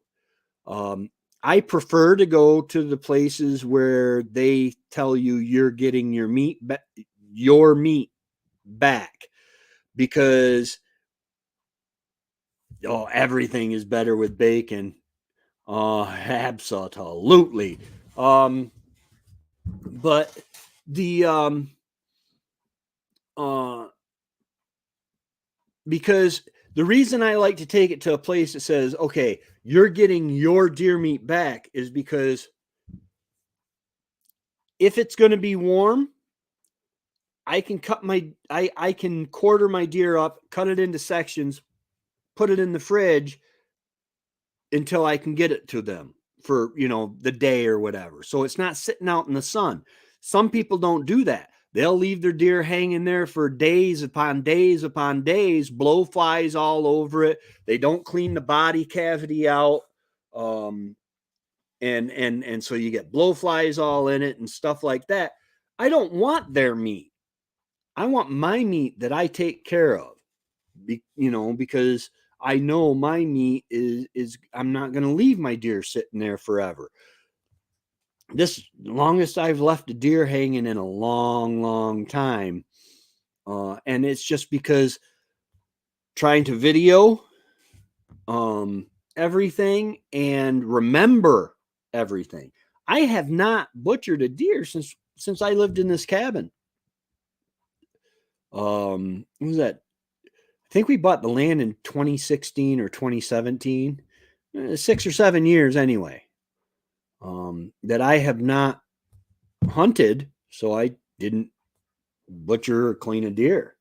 I prefer to go to the places where they tell you you're getting your meat back, because everything is better with bacon. Absolutely. But the because the reason I like to take it to a place that says, okay, you're getting your deer meat back, is because if it's going to be warm, I can I can quarter my deer up, cut it into sections, put it in the fridge until I can get it to them for, the day or whatever. So it's not sitting out in the sun. Some people don't do that. They'll leave their deer hanging there for days upon days upon days, blowflies all over it. They don't clean the body cavity out. And so you get blowflies all in it and stuff like that. I don't want their meat. I want my meat that I take care of, because I know my meat is I'm not going to leave my deer sitting there forever. This longest I've left a deer hanging in a long, long time. And it's just because trying to video everything and remember everything. I have not butchered a deer since I lived in this cabin. What was that? I think we bought the land in 2016 or 2017. 6 or 7 years anyway. That I have not hunted, so I didn't butcher or clean a deer.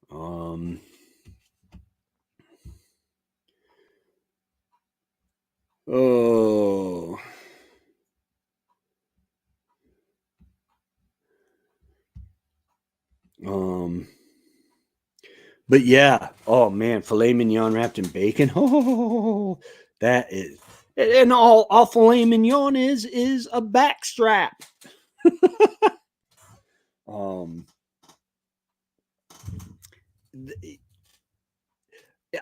Oh. But yeah, oh man, filet mignon wrapped in bacon. Oh, that is, and all filet mignon is a backstrap.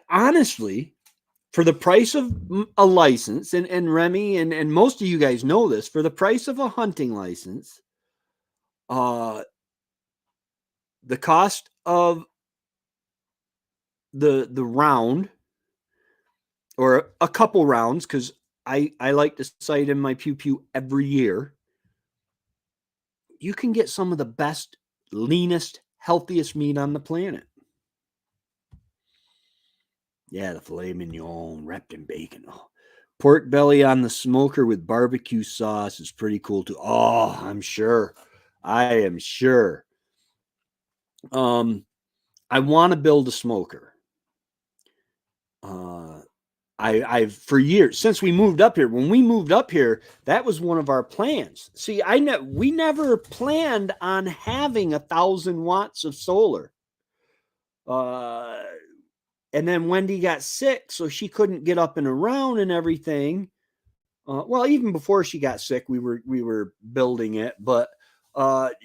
Honestly, for the price of a license, and Remy and most of you guys know this, for the price of a hunting license, the cost of the round or a couple rounds, because I like to sight in my pew pew every year, you can get some of the best, leanest, healthiest meat on the planet. Yeah, the filet mignon wrapped in bacon. Oh, pork belly on the smoker with barbecue sauce is pretty cool too. Oh, I'm sure. I am sure. I want to build a smoker. I've for years since we moved up here. When we moved up here, that was one of our plans. See, we never planned on having 1,000 watts of solar. And then Wendy got sick, so she couldn't get up and around and everything. Well, even before she got sick, we were building it, but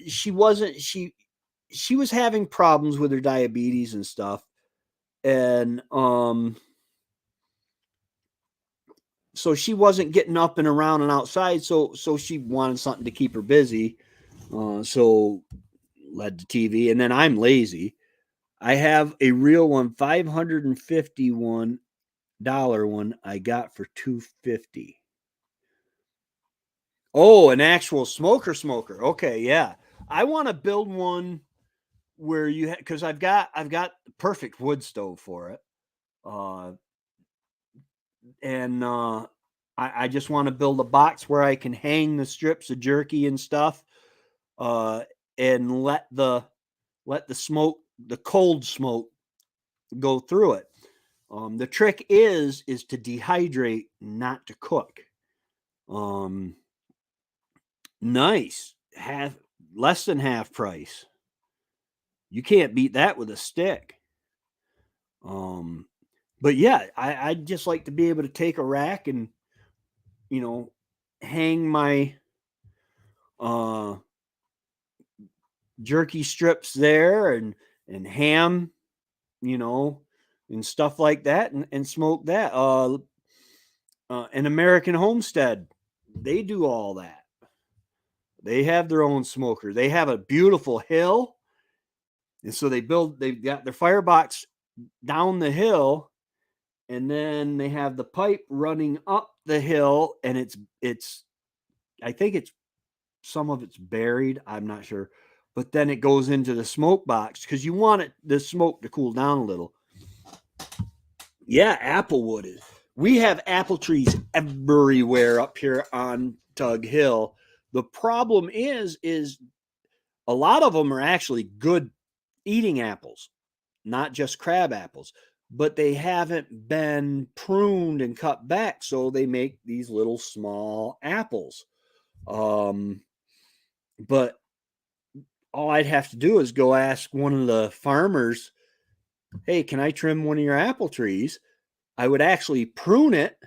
she wasn't. She was having problems with her diabetes and stuff, and so she wasn't getting up and around and outside. So she wanted something to keep her busy. So led to TV, and then I'm lazy. I have a real one, $551 one I got for $250. Oh, an actual smoker. Okay, yeah. I want to build one where you because I've got the perfect wood stove for it. And I just want to build a box where I can hang the strips of jerky and stuff, and let the smoke, the cold smoke, go through it. The trick is to dehydrate, not to cook. Nice, less than half price. You can't beat that with a stick. But yeah, I'd just like to be able to take a rack and, hang my jerky strips there, and ham, and stuff like that, and smoke that. An American Homestead, they do all that. They have their own smoker. They have a beautiful hill, and so they've got their firebox down the hill, and then they have the pipe running up the hill, and it's I think it's some of it's buried, I'm not sure, but then it goes into the smoke box because you want the smoke to cool down a little. Yeah, applewood is. We have apple trees everywhere up here on Tug Hill. The problem is a lot of them are actually good eating apples, not just crab apples, but they haven't been pruned and cut back, so they make these little small apples. But all I'd have to do is go ask one of the farmers, hey, can I trim one of your apple trees? I would actually prune it,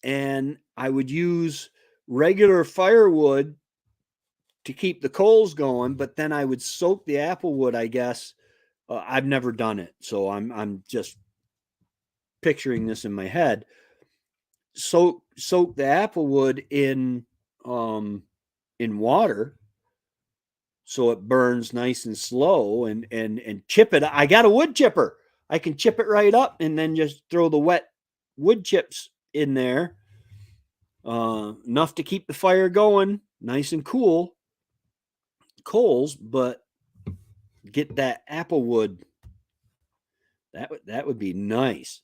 and I would use regular firewood to keep the coals going, but then I would soak the applewood, I guess. I've never done it, so I'm just picturing this in my head. Soak the applewood in water, so it burns nice and slow, and chip it. I got a wood chipper. I can chip it right up and then just throw the wet wood chips in there, enough to keep the fire going, nice and cool, coals, but get that apple wood. That would be nice.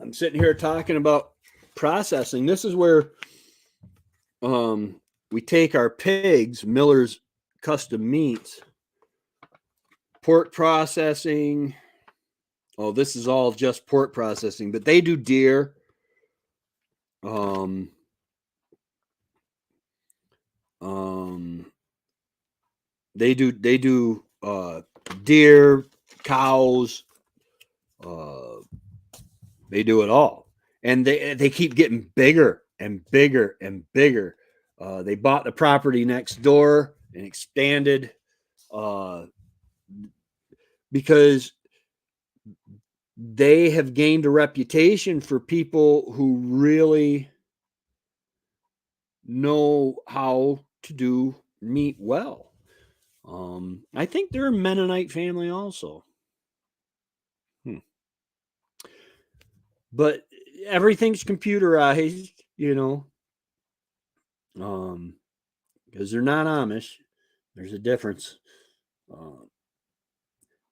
I'm sitting here talking about processing. This is where we take our pigs, Miller's Custom Meats, pork processing. Oh, this is all just pork processing, but they do deer. They do deer, cows. They do it all, and they keep getting bigger and bigger and bigger. They bought the property next door and expanded because they have gained a reputation for people who really know how to do meat well. I think they're a Mennonite family also. But everything's computerized, because they're not Amish. There's a difference.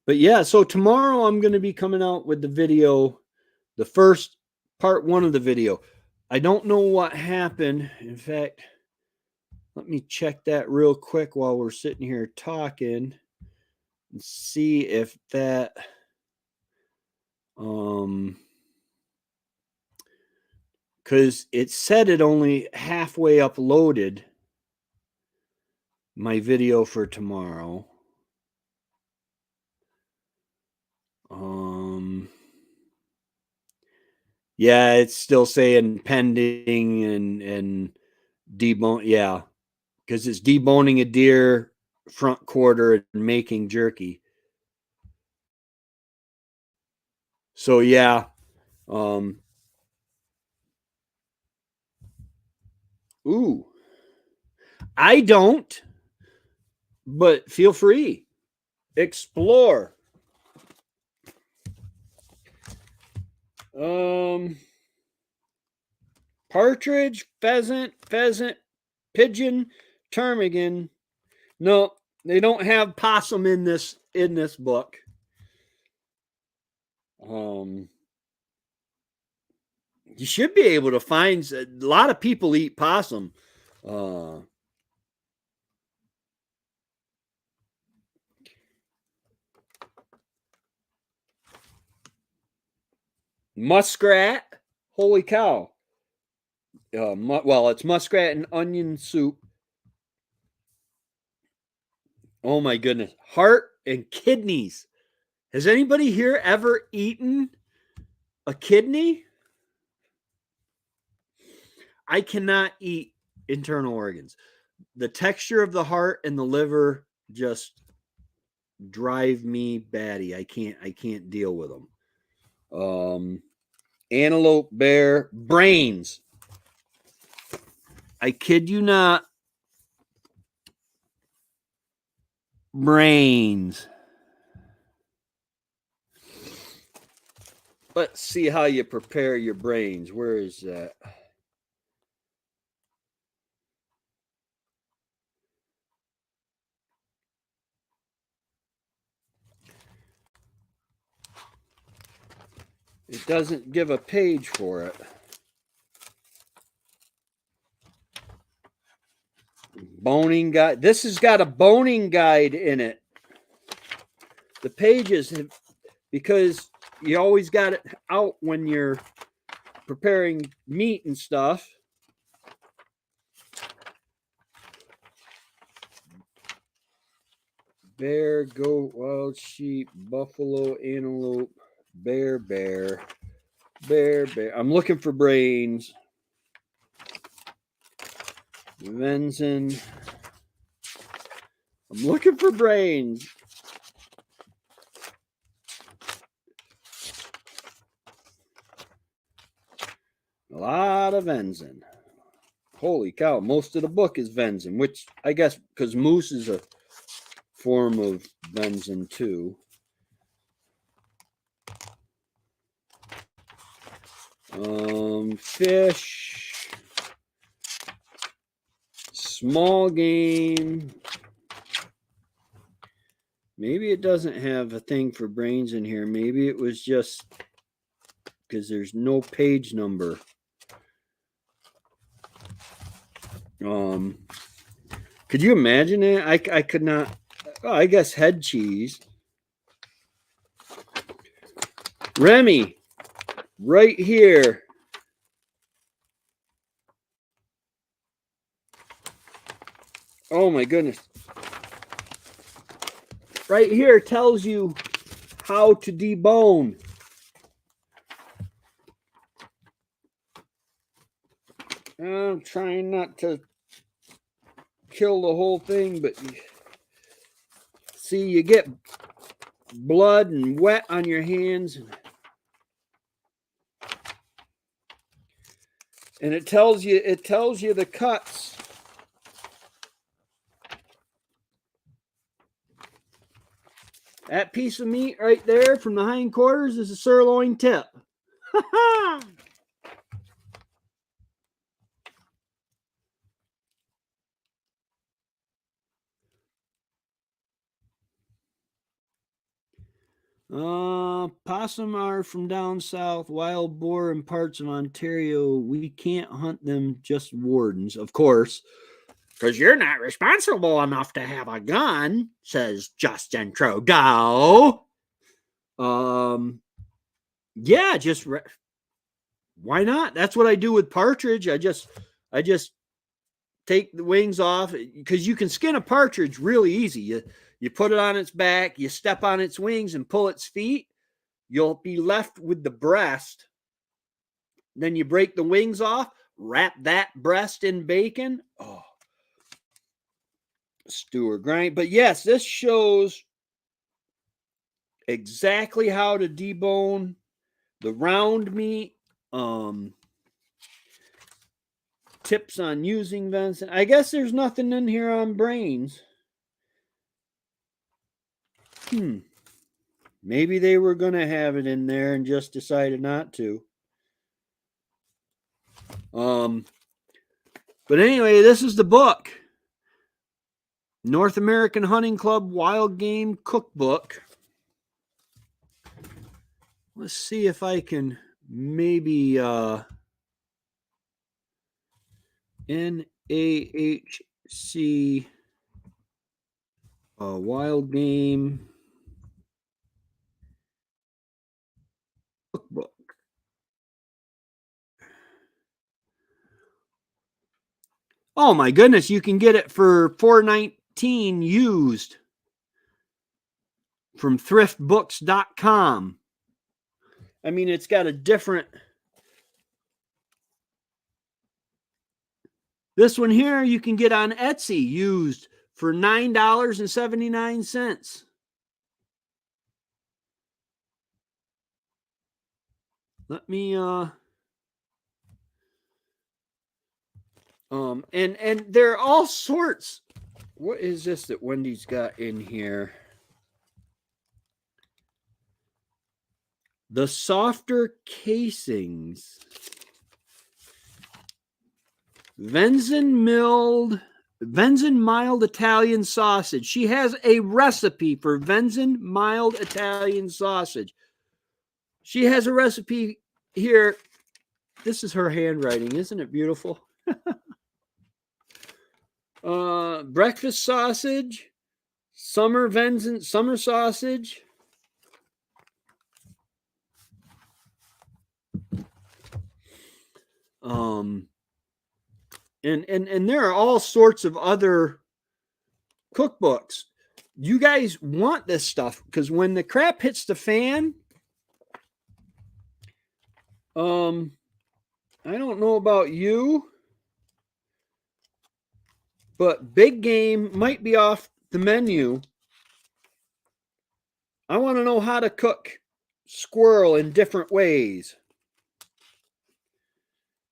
But yeah, so tomorrow I'm going to be coming out with the video, the first part 1 of the video. I don't know what happened. In fact, let me check that real quick while we're sitting here talking and see if that because it said it only halfway uploaded my video for tomorrow. Yeah, it's still saying pending and debone. Yeah, because it's deboning a deer front quarter and making jerky. So yeah, ooh, I don't, but feel free, explore. Partridge, pheasant, pigeon, ptarmigan. No, they don't have possum in this book. You should be able to find a lot of people eat possum. Muskrat, holy cow. Well, it's muskrat and onion soup. Oh my goodness. Heart and kidneys. Has anybody here ever eaten a kidney? I cannot eat internal organs. The texture of the heart and the liver just drive me batty. I can't deal with them. Antelope, bear, brains. I kid you not. Brains. Let's see how you prepare your brains. Where is that? It doesn't give a page for it. Boning guide. This has got a boning guide in it. The pages, because you always got it out when you're preparing meat and stuff. Bear, goat, wild sheep, buffalo, antelope, bear. I'm looking for brains. Venison. I'm looking for brains. A lot of venison. Holy cow, most of the book is venison, which I guess because moose is a form of venison too. Fish, small game. Maybe it doesn't have a thing for brains in here. Maybe it was just because there's no page number. Could you imagine it? I could not. Oh, I guess head cheese. Remy, right here. Oh my goodness. Right here tells you how to debone. I'm trying not to kill the whole thing, but see, you get blood and wet on your hands, and it tells you the cuts. That piece of meat right there from the hindquarters is a sirloin tip. Possum are from down south, wild boar in parts of Ontario. We can't hunt them, just wardens, of course, because you're not responsible enough to have a gun, says Justin Trudeau. Yeah, just why not? That's what I do with partridge. I just take the wings off, because you can skin a partridge really easy. You put it on its back, you step on its wings and pull its feet. You'll be left with the breast. Then you break the wings off, wrap that breast in bacon. Oh, stew or grind. But yes, this shows exactly how to debone the round meat. Tips on using venison. I guess there's nothing in here on brains. Maybe they were going to have it in there and just decided not to. But anyway, this is the book. North American Hunting Club Wild Game Cookbook. Let's see if I can maybe NAHC Wild Game Cookbook. Oh my goodness, you can get it for $4.19 used from thriftbooks.com. I mean, it's got a different. This one here you can get on Etsy used for $9.79. Let me and there are all sorts. What is this that Wendy's got in here? The softer casings. Venison mild Italian sausage. She has a recipe for venison mild Italian sausage. She has a recipe here. This is her handwriting. Isn't it beautiful? Breakfast sausage, summer sausage. And there are all sorts of other cookbooks. You guys want this stuff, because when the crap hits the fan, I don't know about you, but big game might be off the menu. I want to know how to cook squirrel in different ways.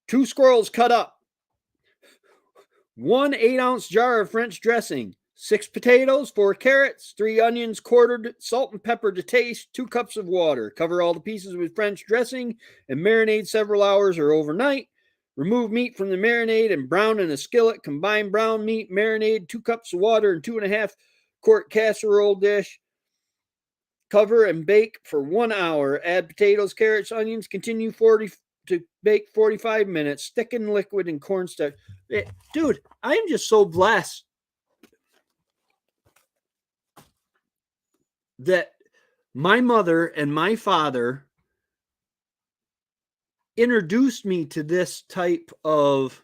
2 squirrels cut up. 1 8-ounce jar of French dressing. 6 potatoes, 4 carrots, 3 onions quartered, salt and pepper to taste, 2 cups of water. Cover all the pieces with French dressing and marinate several hours or overnight. Remove meat from the marinade and brown in a skillet. Combine brown meat, marinade, 2 cups of water, and 2.5 quart casserole dish. Cover and bake for 1 hour. Add potatoes, carrots, onions. Continue to bake 45 minutes. Thicken liquid and cornstarch. Dude, I'm just so blessed that my mother and my father introduced me to this type of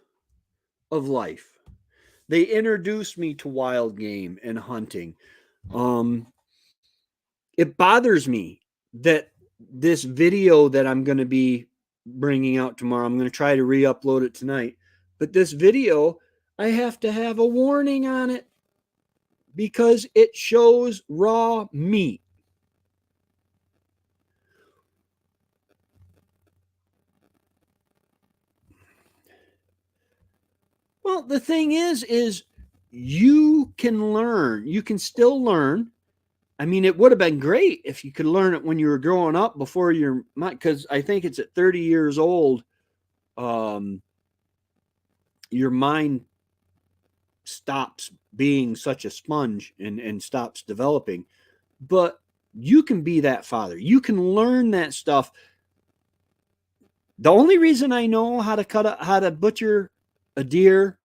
life. They introduced me to wild game and hunting. It bothers me that this video that I'm going to be bringing out tomorrow, I'm going to try to re-upload it tonight, but this video, I have to have a warning on it because it shows raw meat. Well, the thing is you can learn. You can still learn. I mean, it would have been great if you could learn it when you were growing up before your mind, because I think it's at 30 years old, your mind stops being such a sponge and stops developing. But you can be that father. You can learn that stuff. The only reason I know how to butcher a deer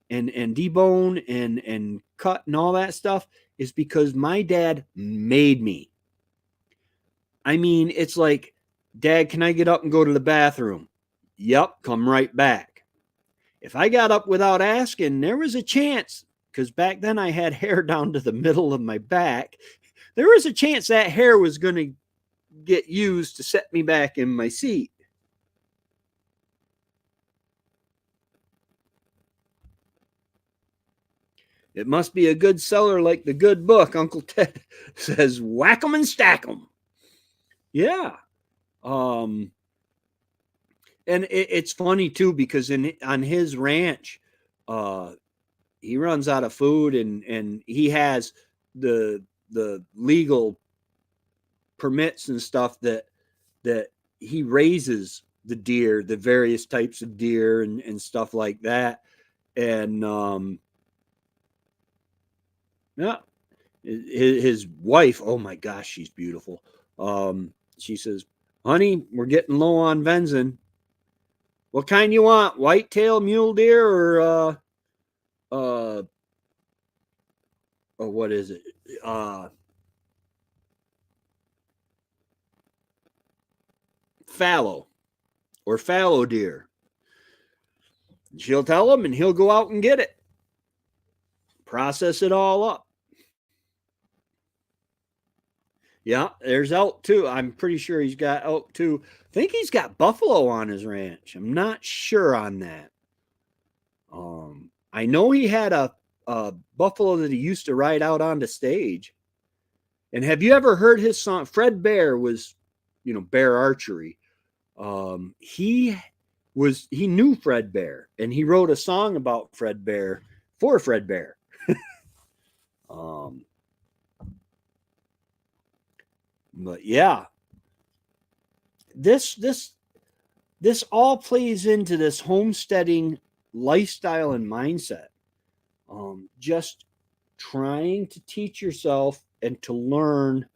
and debone and cut and all that stuff is because my dad made me. I mean, it's like, Dad, can I get up and go to the bathroom? Yep, come right back. If I got up without asking, there was a chance, because back then I had hair down to the middle of my back. There was a chance that hair was going to get used to set me back in my seat. It must be a good seller like the good book. Uncle Ted says, whack 'em and stack 'em. Yeah. And it's funny too, because on his ranch, he runs out of food, and he has the legal permits and stuff that he raises the deer, the various types of deer and stuff like that. And yeah, his wife, oh my gosh, she's beautiful. She says, honey, we're getting low on venison. What kind you want? Whitetail, mule deer, or what is it? Fallow or fallow deer. She'll tell him, and he'll go out and get it. Process it all up. Yeah, there's elk too. I'm pretty sure he's got elk too. I think he's got buffalo on his ranch. I'm not sure on that. I know he had a buffalo that he used to ride out on the stage. And have you ever heard his song? Fred Bear was, Bear Archery. He knew Fred Bear, and he wrote a song about Fred Bear for Fred Bear. But yeah, this all plays into this homesteading lifestyle and mindset. Just trying to teach yourself and to learn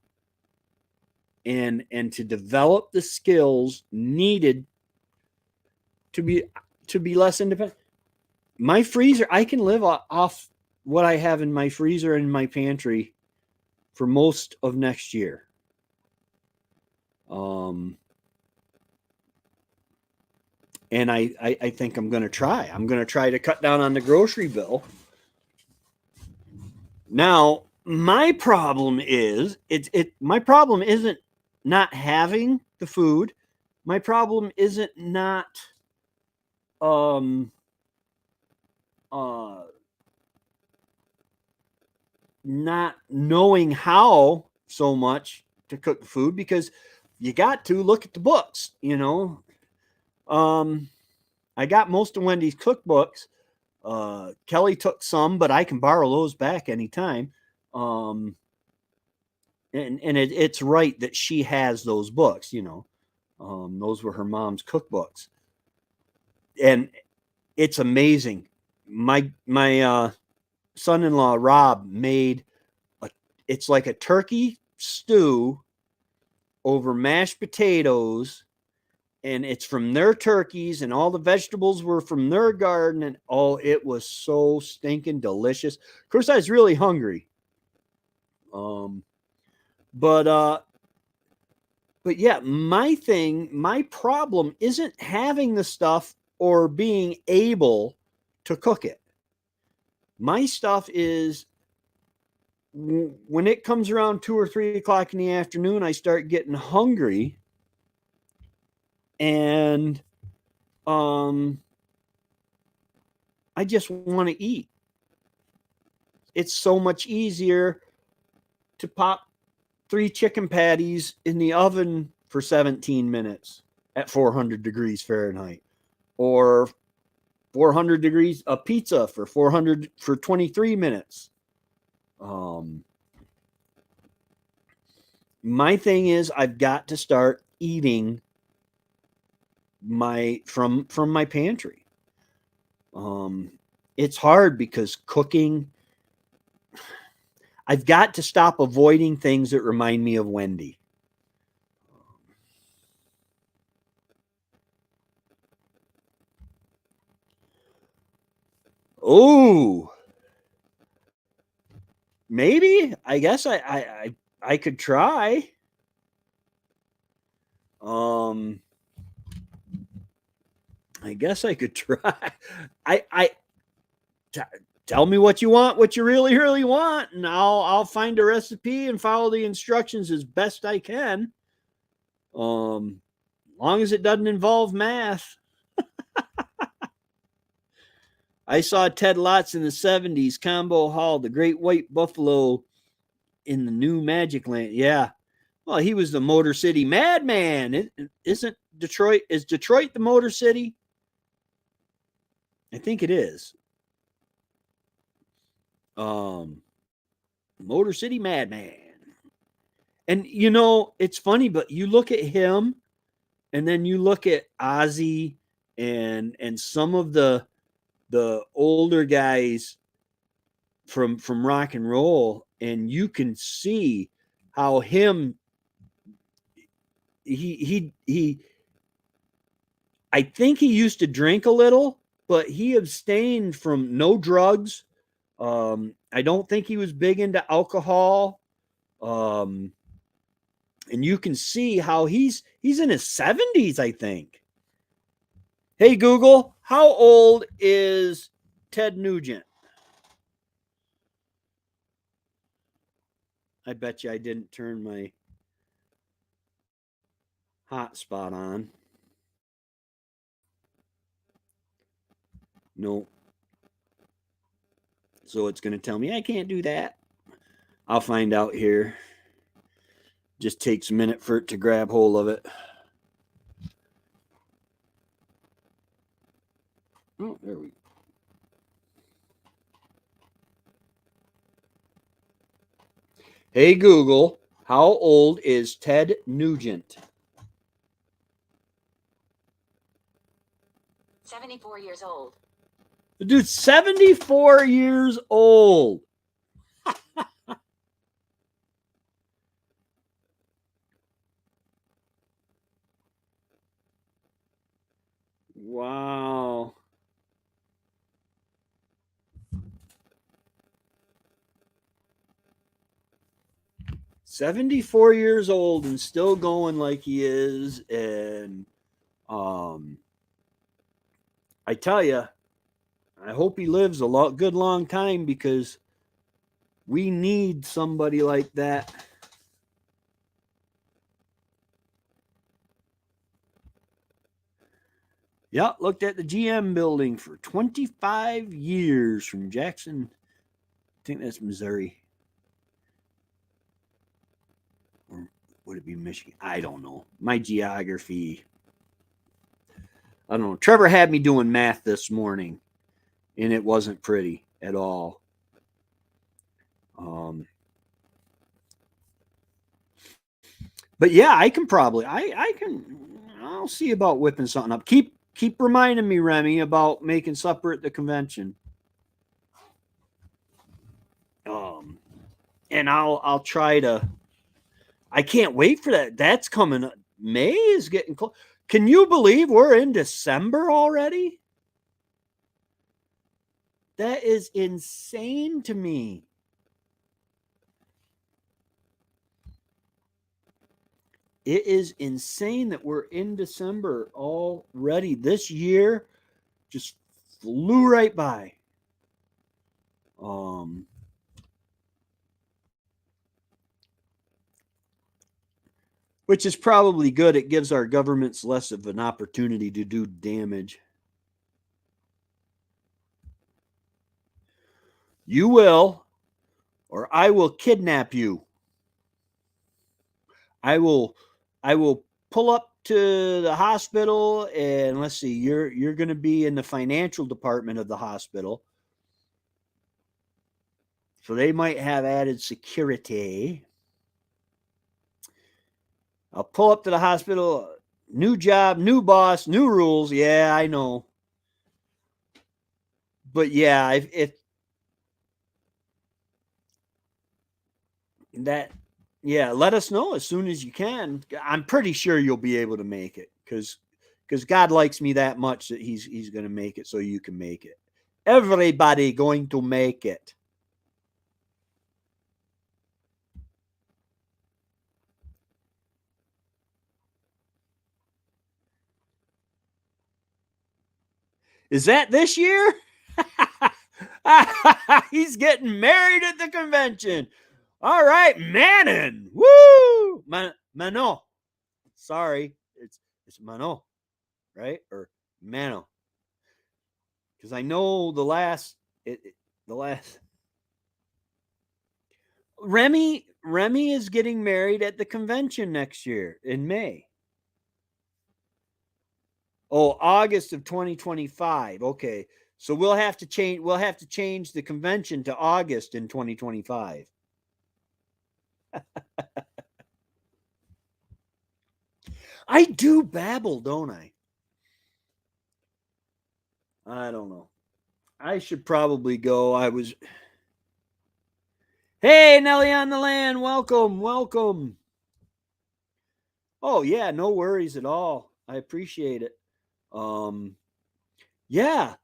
and to develop the skills needed to be less independent. My freezer, I can live off what I have in my freezer and my pantry for most of next year. And I think I'm going to try. I'm going to try to cut down on the grocery bill. Now, my problem is my problem isn't not having the food. My problem isn't not not knowing how so much to cook the food, because you got to look at the books, I got most of Wendy's cookbooks, Kelly took some, but I can borrow those back anytime. And it's right that she has those books, you know. Those were her mom's cookbooks. And it's amazing. My son-in-law Rob made it's like a turkey stew over mashed potatoes, and it's from their turkeys, and all the vegetables were from their garden, and oh, it was so stinking delicious. Of course, I was really hungry. Um, but yeah, my problem isn't having the stuff or being able to cook it. My stuff is when it comes around 2 or 3 o'clock in the afternoon, I start getting hungry, and I just want to eat. It's so much easier to pop 3 chicken patties in the oven for 17 minutes at 400 degrees Fahrenheit, or 400 degrees a pizza for 23 minutes. My thing is I've got to start eating from my pantry. It's hard because cooking, I've got to stop avoiding things that remind me of Wendy. Oh, maybe. I guess I could try. I guess I could try. I tell me what you want, what you really, really want, and I'll find a recipe and follow the instructions as best I can. Long as it doesn't involve math. I saw Ted Lotz in the 70s, Combo Hall, the Great White Buffalo in the new Magic Land. Yeah. Well, he was the Motor City Madman. Isn't Detroit? Is Detroit the Motor City? I think it is. Motor City Madman. And you know, it's funny, but you look at him and then you look at Ozzy and some of the older guys from rock and roll, and you can see how he I think he used to drink a little, but he abstained from no drugs. I don't think he was big into alcohol. And you can see how he's in his 70s, I think. Hey Google, how old is Ted Nugent? I bet you I didn't turn my hotspot on. No. So it's going to tell me I can't do that. I'll find out here. Just takes a minute for it to grab hold of it. Oh, there we go. Hey Google, how old is Ted Nugent? 74 years old. The dude's 74 years old. Wow. "74 years old and still going like he is." And I tell you, I hope he lives a good long time, because we need somebody like that. Yeah, looked at the GM building for 25 years from Jackson. I think that's Missouri. Or would it be Michigan? I don't know. My geography. I don't know. Trevor had me doing math this morning. and it wasn't pretty at all. Um, but yeah, I can probably I'll see about whipping something up. Keep reminding me, Remy, about making supper at the convention. Um, and I'll try to. I can't wait for that. That's coming. May is getting close. Can you believe we're in December already? That is insane to me. It is insane that we're in December already. This year just flew right by. Um, which is probably good. It gives our governments less of an opportunity to do damage. You will, or I will kidnap you. I will pull up to the hospital and let's see, you're going to be in the financial department of the hospital. So they might have added security. I'll pull up to the hospital, new job, new boss, new rules. Yeah, I know. But yeah, if that, yeah, let us know as soon as you can. I'm pretty sure you'll be able to make it because God likes me that much that he's going to make it so you can make it. Everybody going to make it. Is that this year? He's getting married at the convention. All right, Manon. Woo! Manon. Sorry, it's Manon, right? Or Mano. Because I know the last Remy is getting married at the convention next year in May. Oh, August of 2025. Okay. So we'll have to change the convention to August in 2025. I do babble, don't I? I don't know. I should probably go. Hey, Nelly on the land. Welcome. Welcome. Oh, yeah, no worries at all. I appreciate it. Yeah,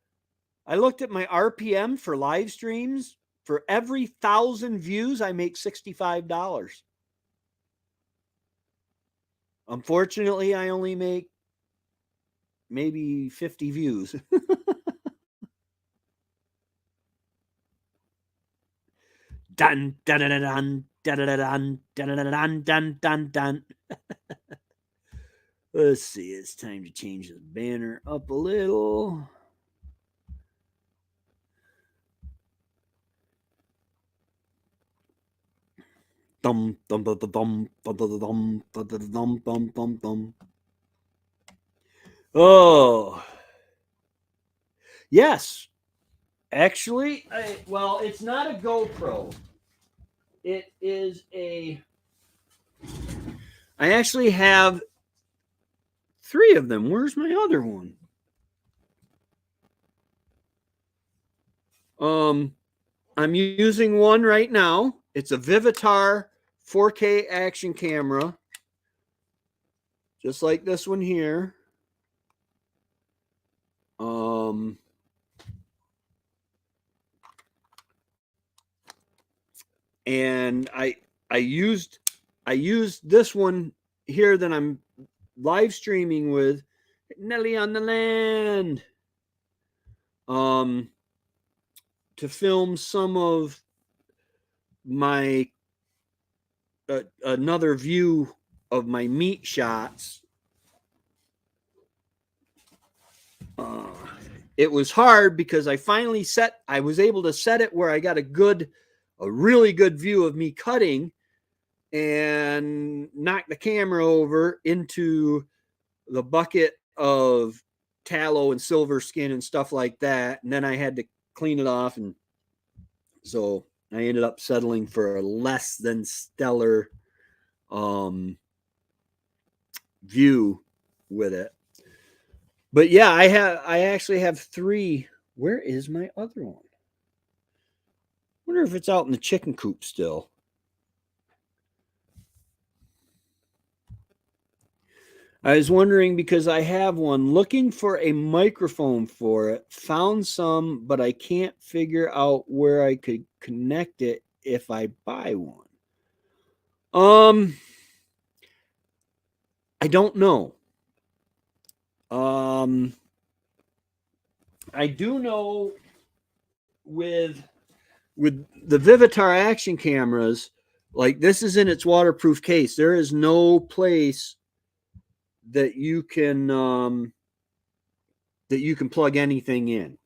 I looked at my RPM for live streams. For every 1,000 views, I make $65. Unfortunately, I only make maybe 50 views. Dun dun dun dun dun dun dun dun dun dun dun. Let's see. It's time to change the banner up a little. Dum dum dum dum dum dum dum dum dum dum dum. Oh, yes. Actually, well, it's not a GoPro. It is a. I actually have 3 of them. Where's my other one? I'm using one right now. It's a Vivitar 4K action camera, just like this one here. And I used this one here that I'm live streaming with Nelly on the land. To film some of my another view of my meat shots. It was hard because I was able to set it where I got a really good view of me cutting and knock the camera over into the bucket of tallow and silver skin and stuff like that. And then I had to clean it off. And so I ended up settling for a less than stellar view with it. But yeah, I actually have 3. Where is my other one? I wonder if it's out in the chicken coop still. I was wondering because I have one, looking for a microphone for it, found some, but I can't figure out where I could connect it if I buy one. I don't know. I do know with the Vivitar action cameras, like this is in its waterproof case. There is no place that you can plug anything in.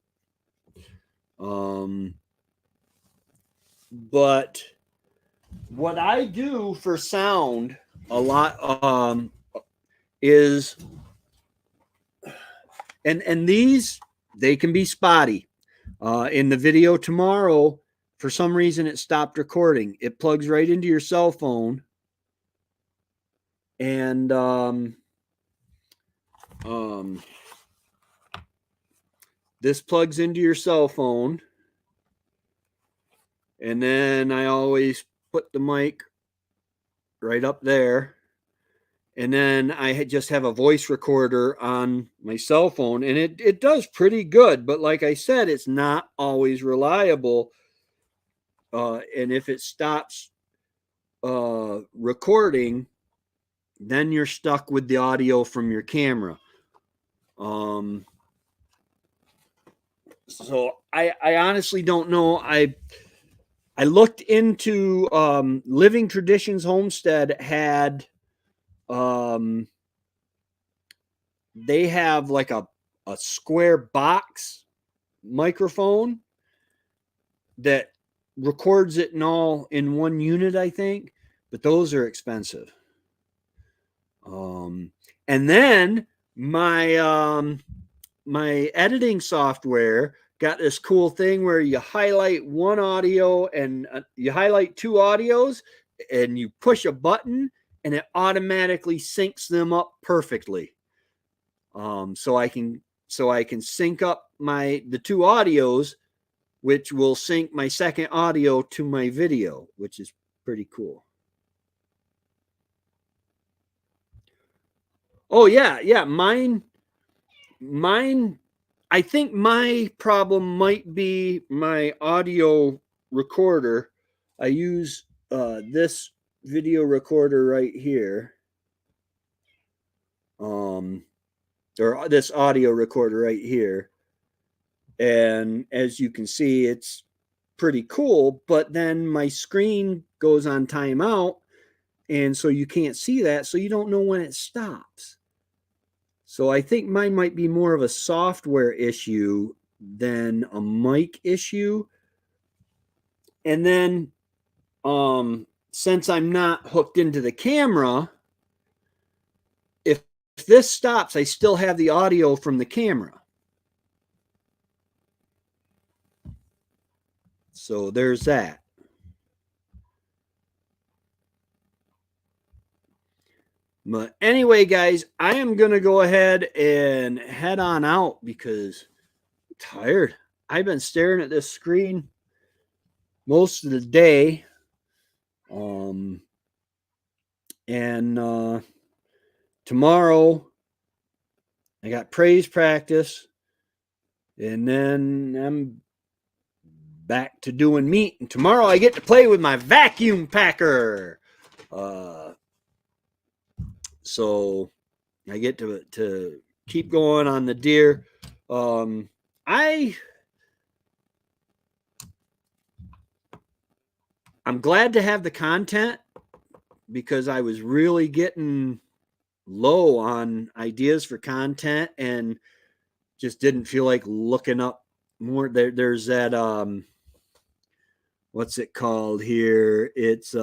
But what I do for sound a lot is, and these, they can be spotty. In the video tomorrow, for some reason it stopped recording. It plugs right into your cell phone, and this plugs into your cell phone, and then I always put the mic right up there, and then I just have a voice recorder on my cell phone, and it does pretty good. But like I said, it's not always reliable, and if it stops recording, then you're stuck with the audio from your camera. So I honestly don't know. I looked into Living Traditions Homestead had they have like a square box microphone that records it in one unit, I think, but those are expensive. And then my my editing software got this cool thing where you highlight one audio and you highlight 2 audios, and you push a button and it automatically syncs them up perfectly. So I can sync up the 2 audios, which will sync my second audio to my video, which is pretty cool. Oh yeah, mine. I think my problem might be my audio recorder. I use this video recorder right here, or this audio recorder right here, and as you can see, it's pretty cool. But then my screen goes on timeout, and so you can't see that, so you don't know when it stops. So I think mine might be more of a software issue than a mic issue. And then since I'm not hooked into the camera, if this stops, I still have the audio from the camera. So there's that. But anyway, guys, I am going to go ahead and head on out because I'm tired. I've been staring at this screen most of the day. And tomorrow I got praise practice, and then I'm back to doing meat. And tomorrow I get to play with my vacuum packer. So I get to keep going on the deer. I'm glad to have the content because I was really getting low on ideas for content and just didn't feel like looking up more. There's that what's it called here? It's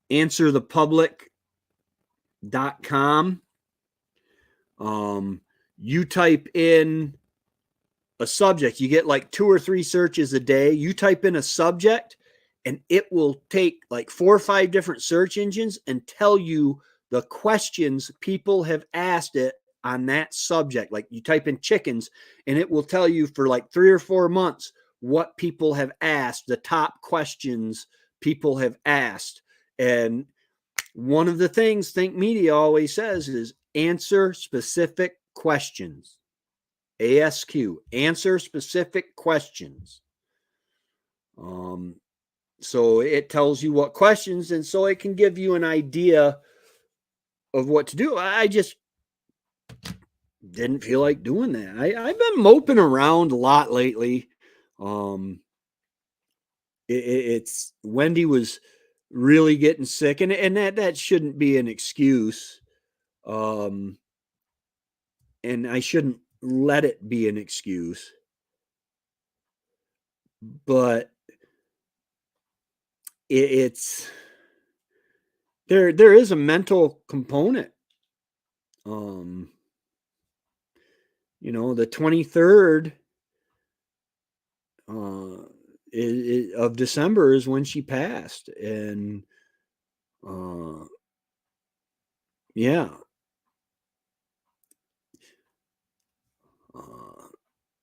answerthepublic.com. You type in a subject, you get like 2 or 3 searches a day. You type in a subject and it will take like 4 or 5 different search engines and tell you the questions people have asked it on that subject. Like you type in chickens and it will tell you for like 3 or 4 months what people have asked, the top questions people have asked. And one of the things Think Media always says is answer specific questions. ASQ, answer specific questions. So it tells you what questions, and so it can give you an idea of what to do. I just didn't feel like doing that. I've been moping around a lot lately. It's Wendy was really getting sick, and that shouldn't be an excuse. And I shouldn't let it be an excuse. But it's there is a mental component. Um, the 23rd of December is when she passed, and yeah,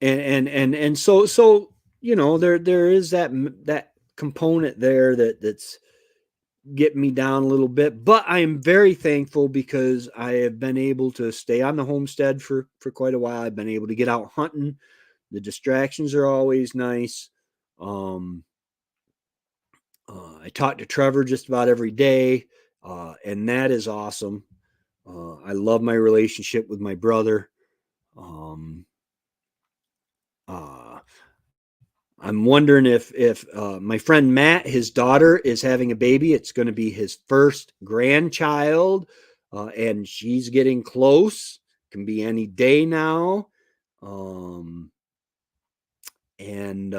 and so there is that component there that's getting me down a little bit, but I am very thankful because I have been able to stay on the homestead for quite a while. I've been able to get out hunting. The distractions are always nice. I talk to Trevor just about every day, and that is awesome. I love my relationship with my brother. Uh, I'm wondering if my friend Matt, his daughter, is having a baby. It's going to be his first grandchild, and she's getting close. Can be any day now, and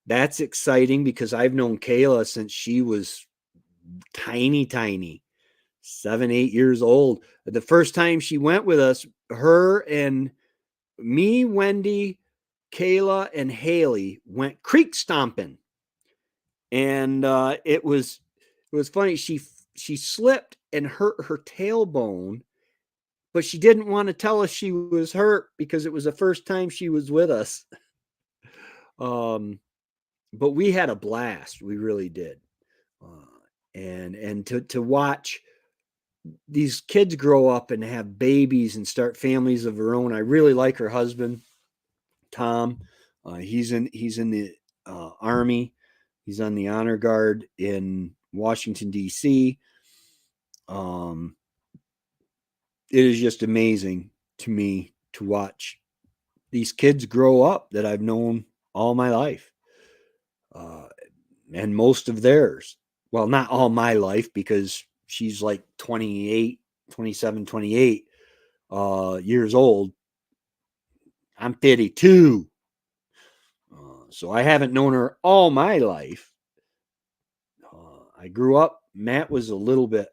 that's exciting because I've known Kayla since she was tiny, 7, 8 years old. The first time she went with us, her and me, Wendy, Kayla, and Haley went creek stomping, and it was funny. She slipped and hurt her tailbone, but she didn't want to tell us she was hurt because it was the first time she was with us. But we had a blast. We really did. And to watch these kids grow up and have babies and start families of their own. I really like her husband, Tom. He's in the Army. He's on the honor guard in Washington, D.C. It is just amazing to me to watch these kids grow up that I've known all my life. And most of theirs. Well, not all my life because she's like 27, 28 years old. I'm 52. So I haven't known her all my life. I grew up, Matt was a little bit,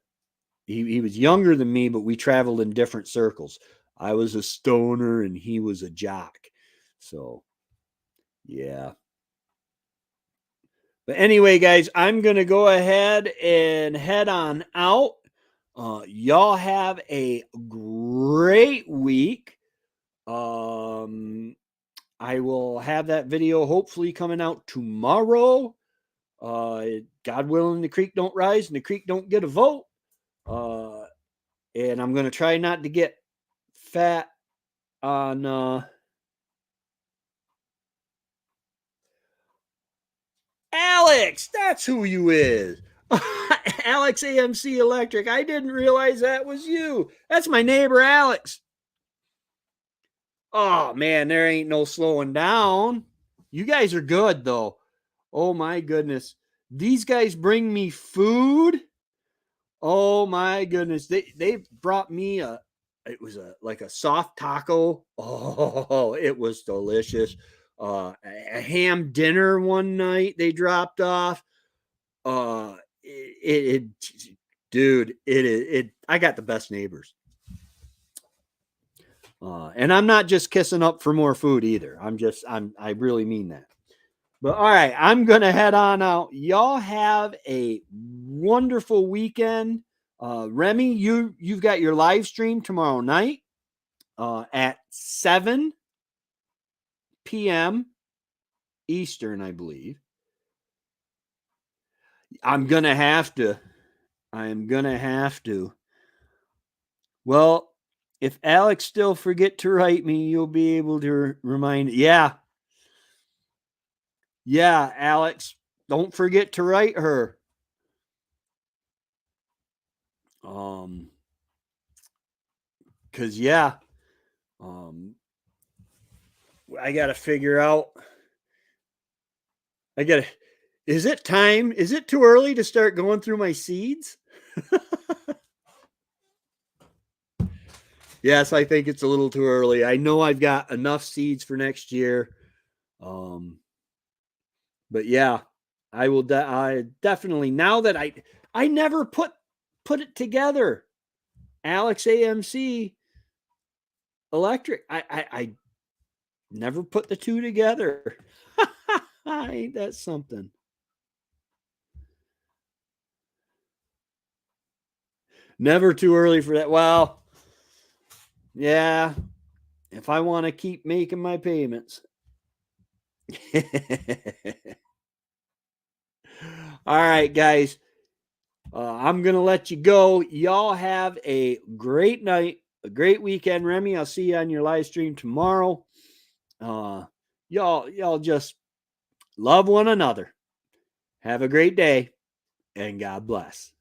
he was younger than me, but we traveled in different circles. I was a stoner and he was a jock. So, yeah. But anyway, guys, I'm going to go ahead and head on out. Y'all have a great week. I will have that video hopefully coming out tomorrow. God willing, the creek don't rise and the creek don't get a vote. And I'm going to try not to get fat on Alex. That's who you is. Alex AMC Electric. I didn't realize that was you. That's my neighbor, Alex. Oh, man, there ain't no slowing down. You guys are good, though. Oh, my goodness. These guys bring me food. Oh, my goodness. They brought me it was like a soft taco. Oh, it was delicious. A ham dinner one night they dropped off. Dude, it I got the best neighbors. And I'm not just kissing up for more food either. I really mean that. But all right, I'm going to head on out. Y'all have a wonderful weekend. Remy, you've got your live stream tomorrow night at 7 p.m. Eastern, I believe. I'm going to have to. Well, if Alex still forget to write me, you'll be able to remind. Yeah, Alex, don't forget to write her. Cause I gotta figure out. Is it time? Is it too early to start going through my seeds? Yes, I think it's a little too early. I know I've got enough seeds for next year. But yeah, I definitely, now that I never put it together. Alex AMC Electric. I never put the two together. Ain't that something? Never too early for that. Well, yeah, if I want to keep making my payments. All right, guys. I'm going to let you go. Y'all have a great night, a great weekend. Remy, I'll see you on your live stream tomorrow. Y'all just love one another. Have a great day, and God bless.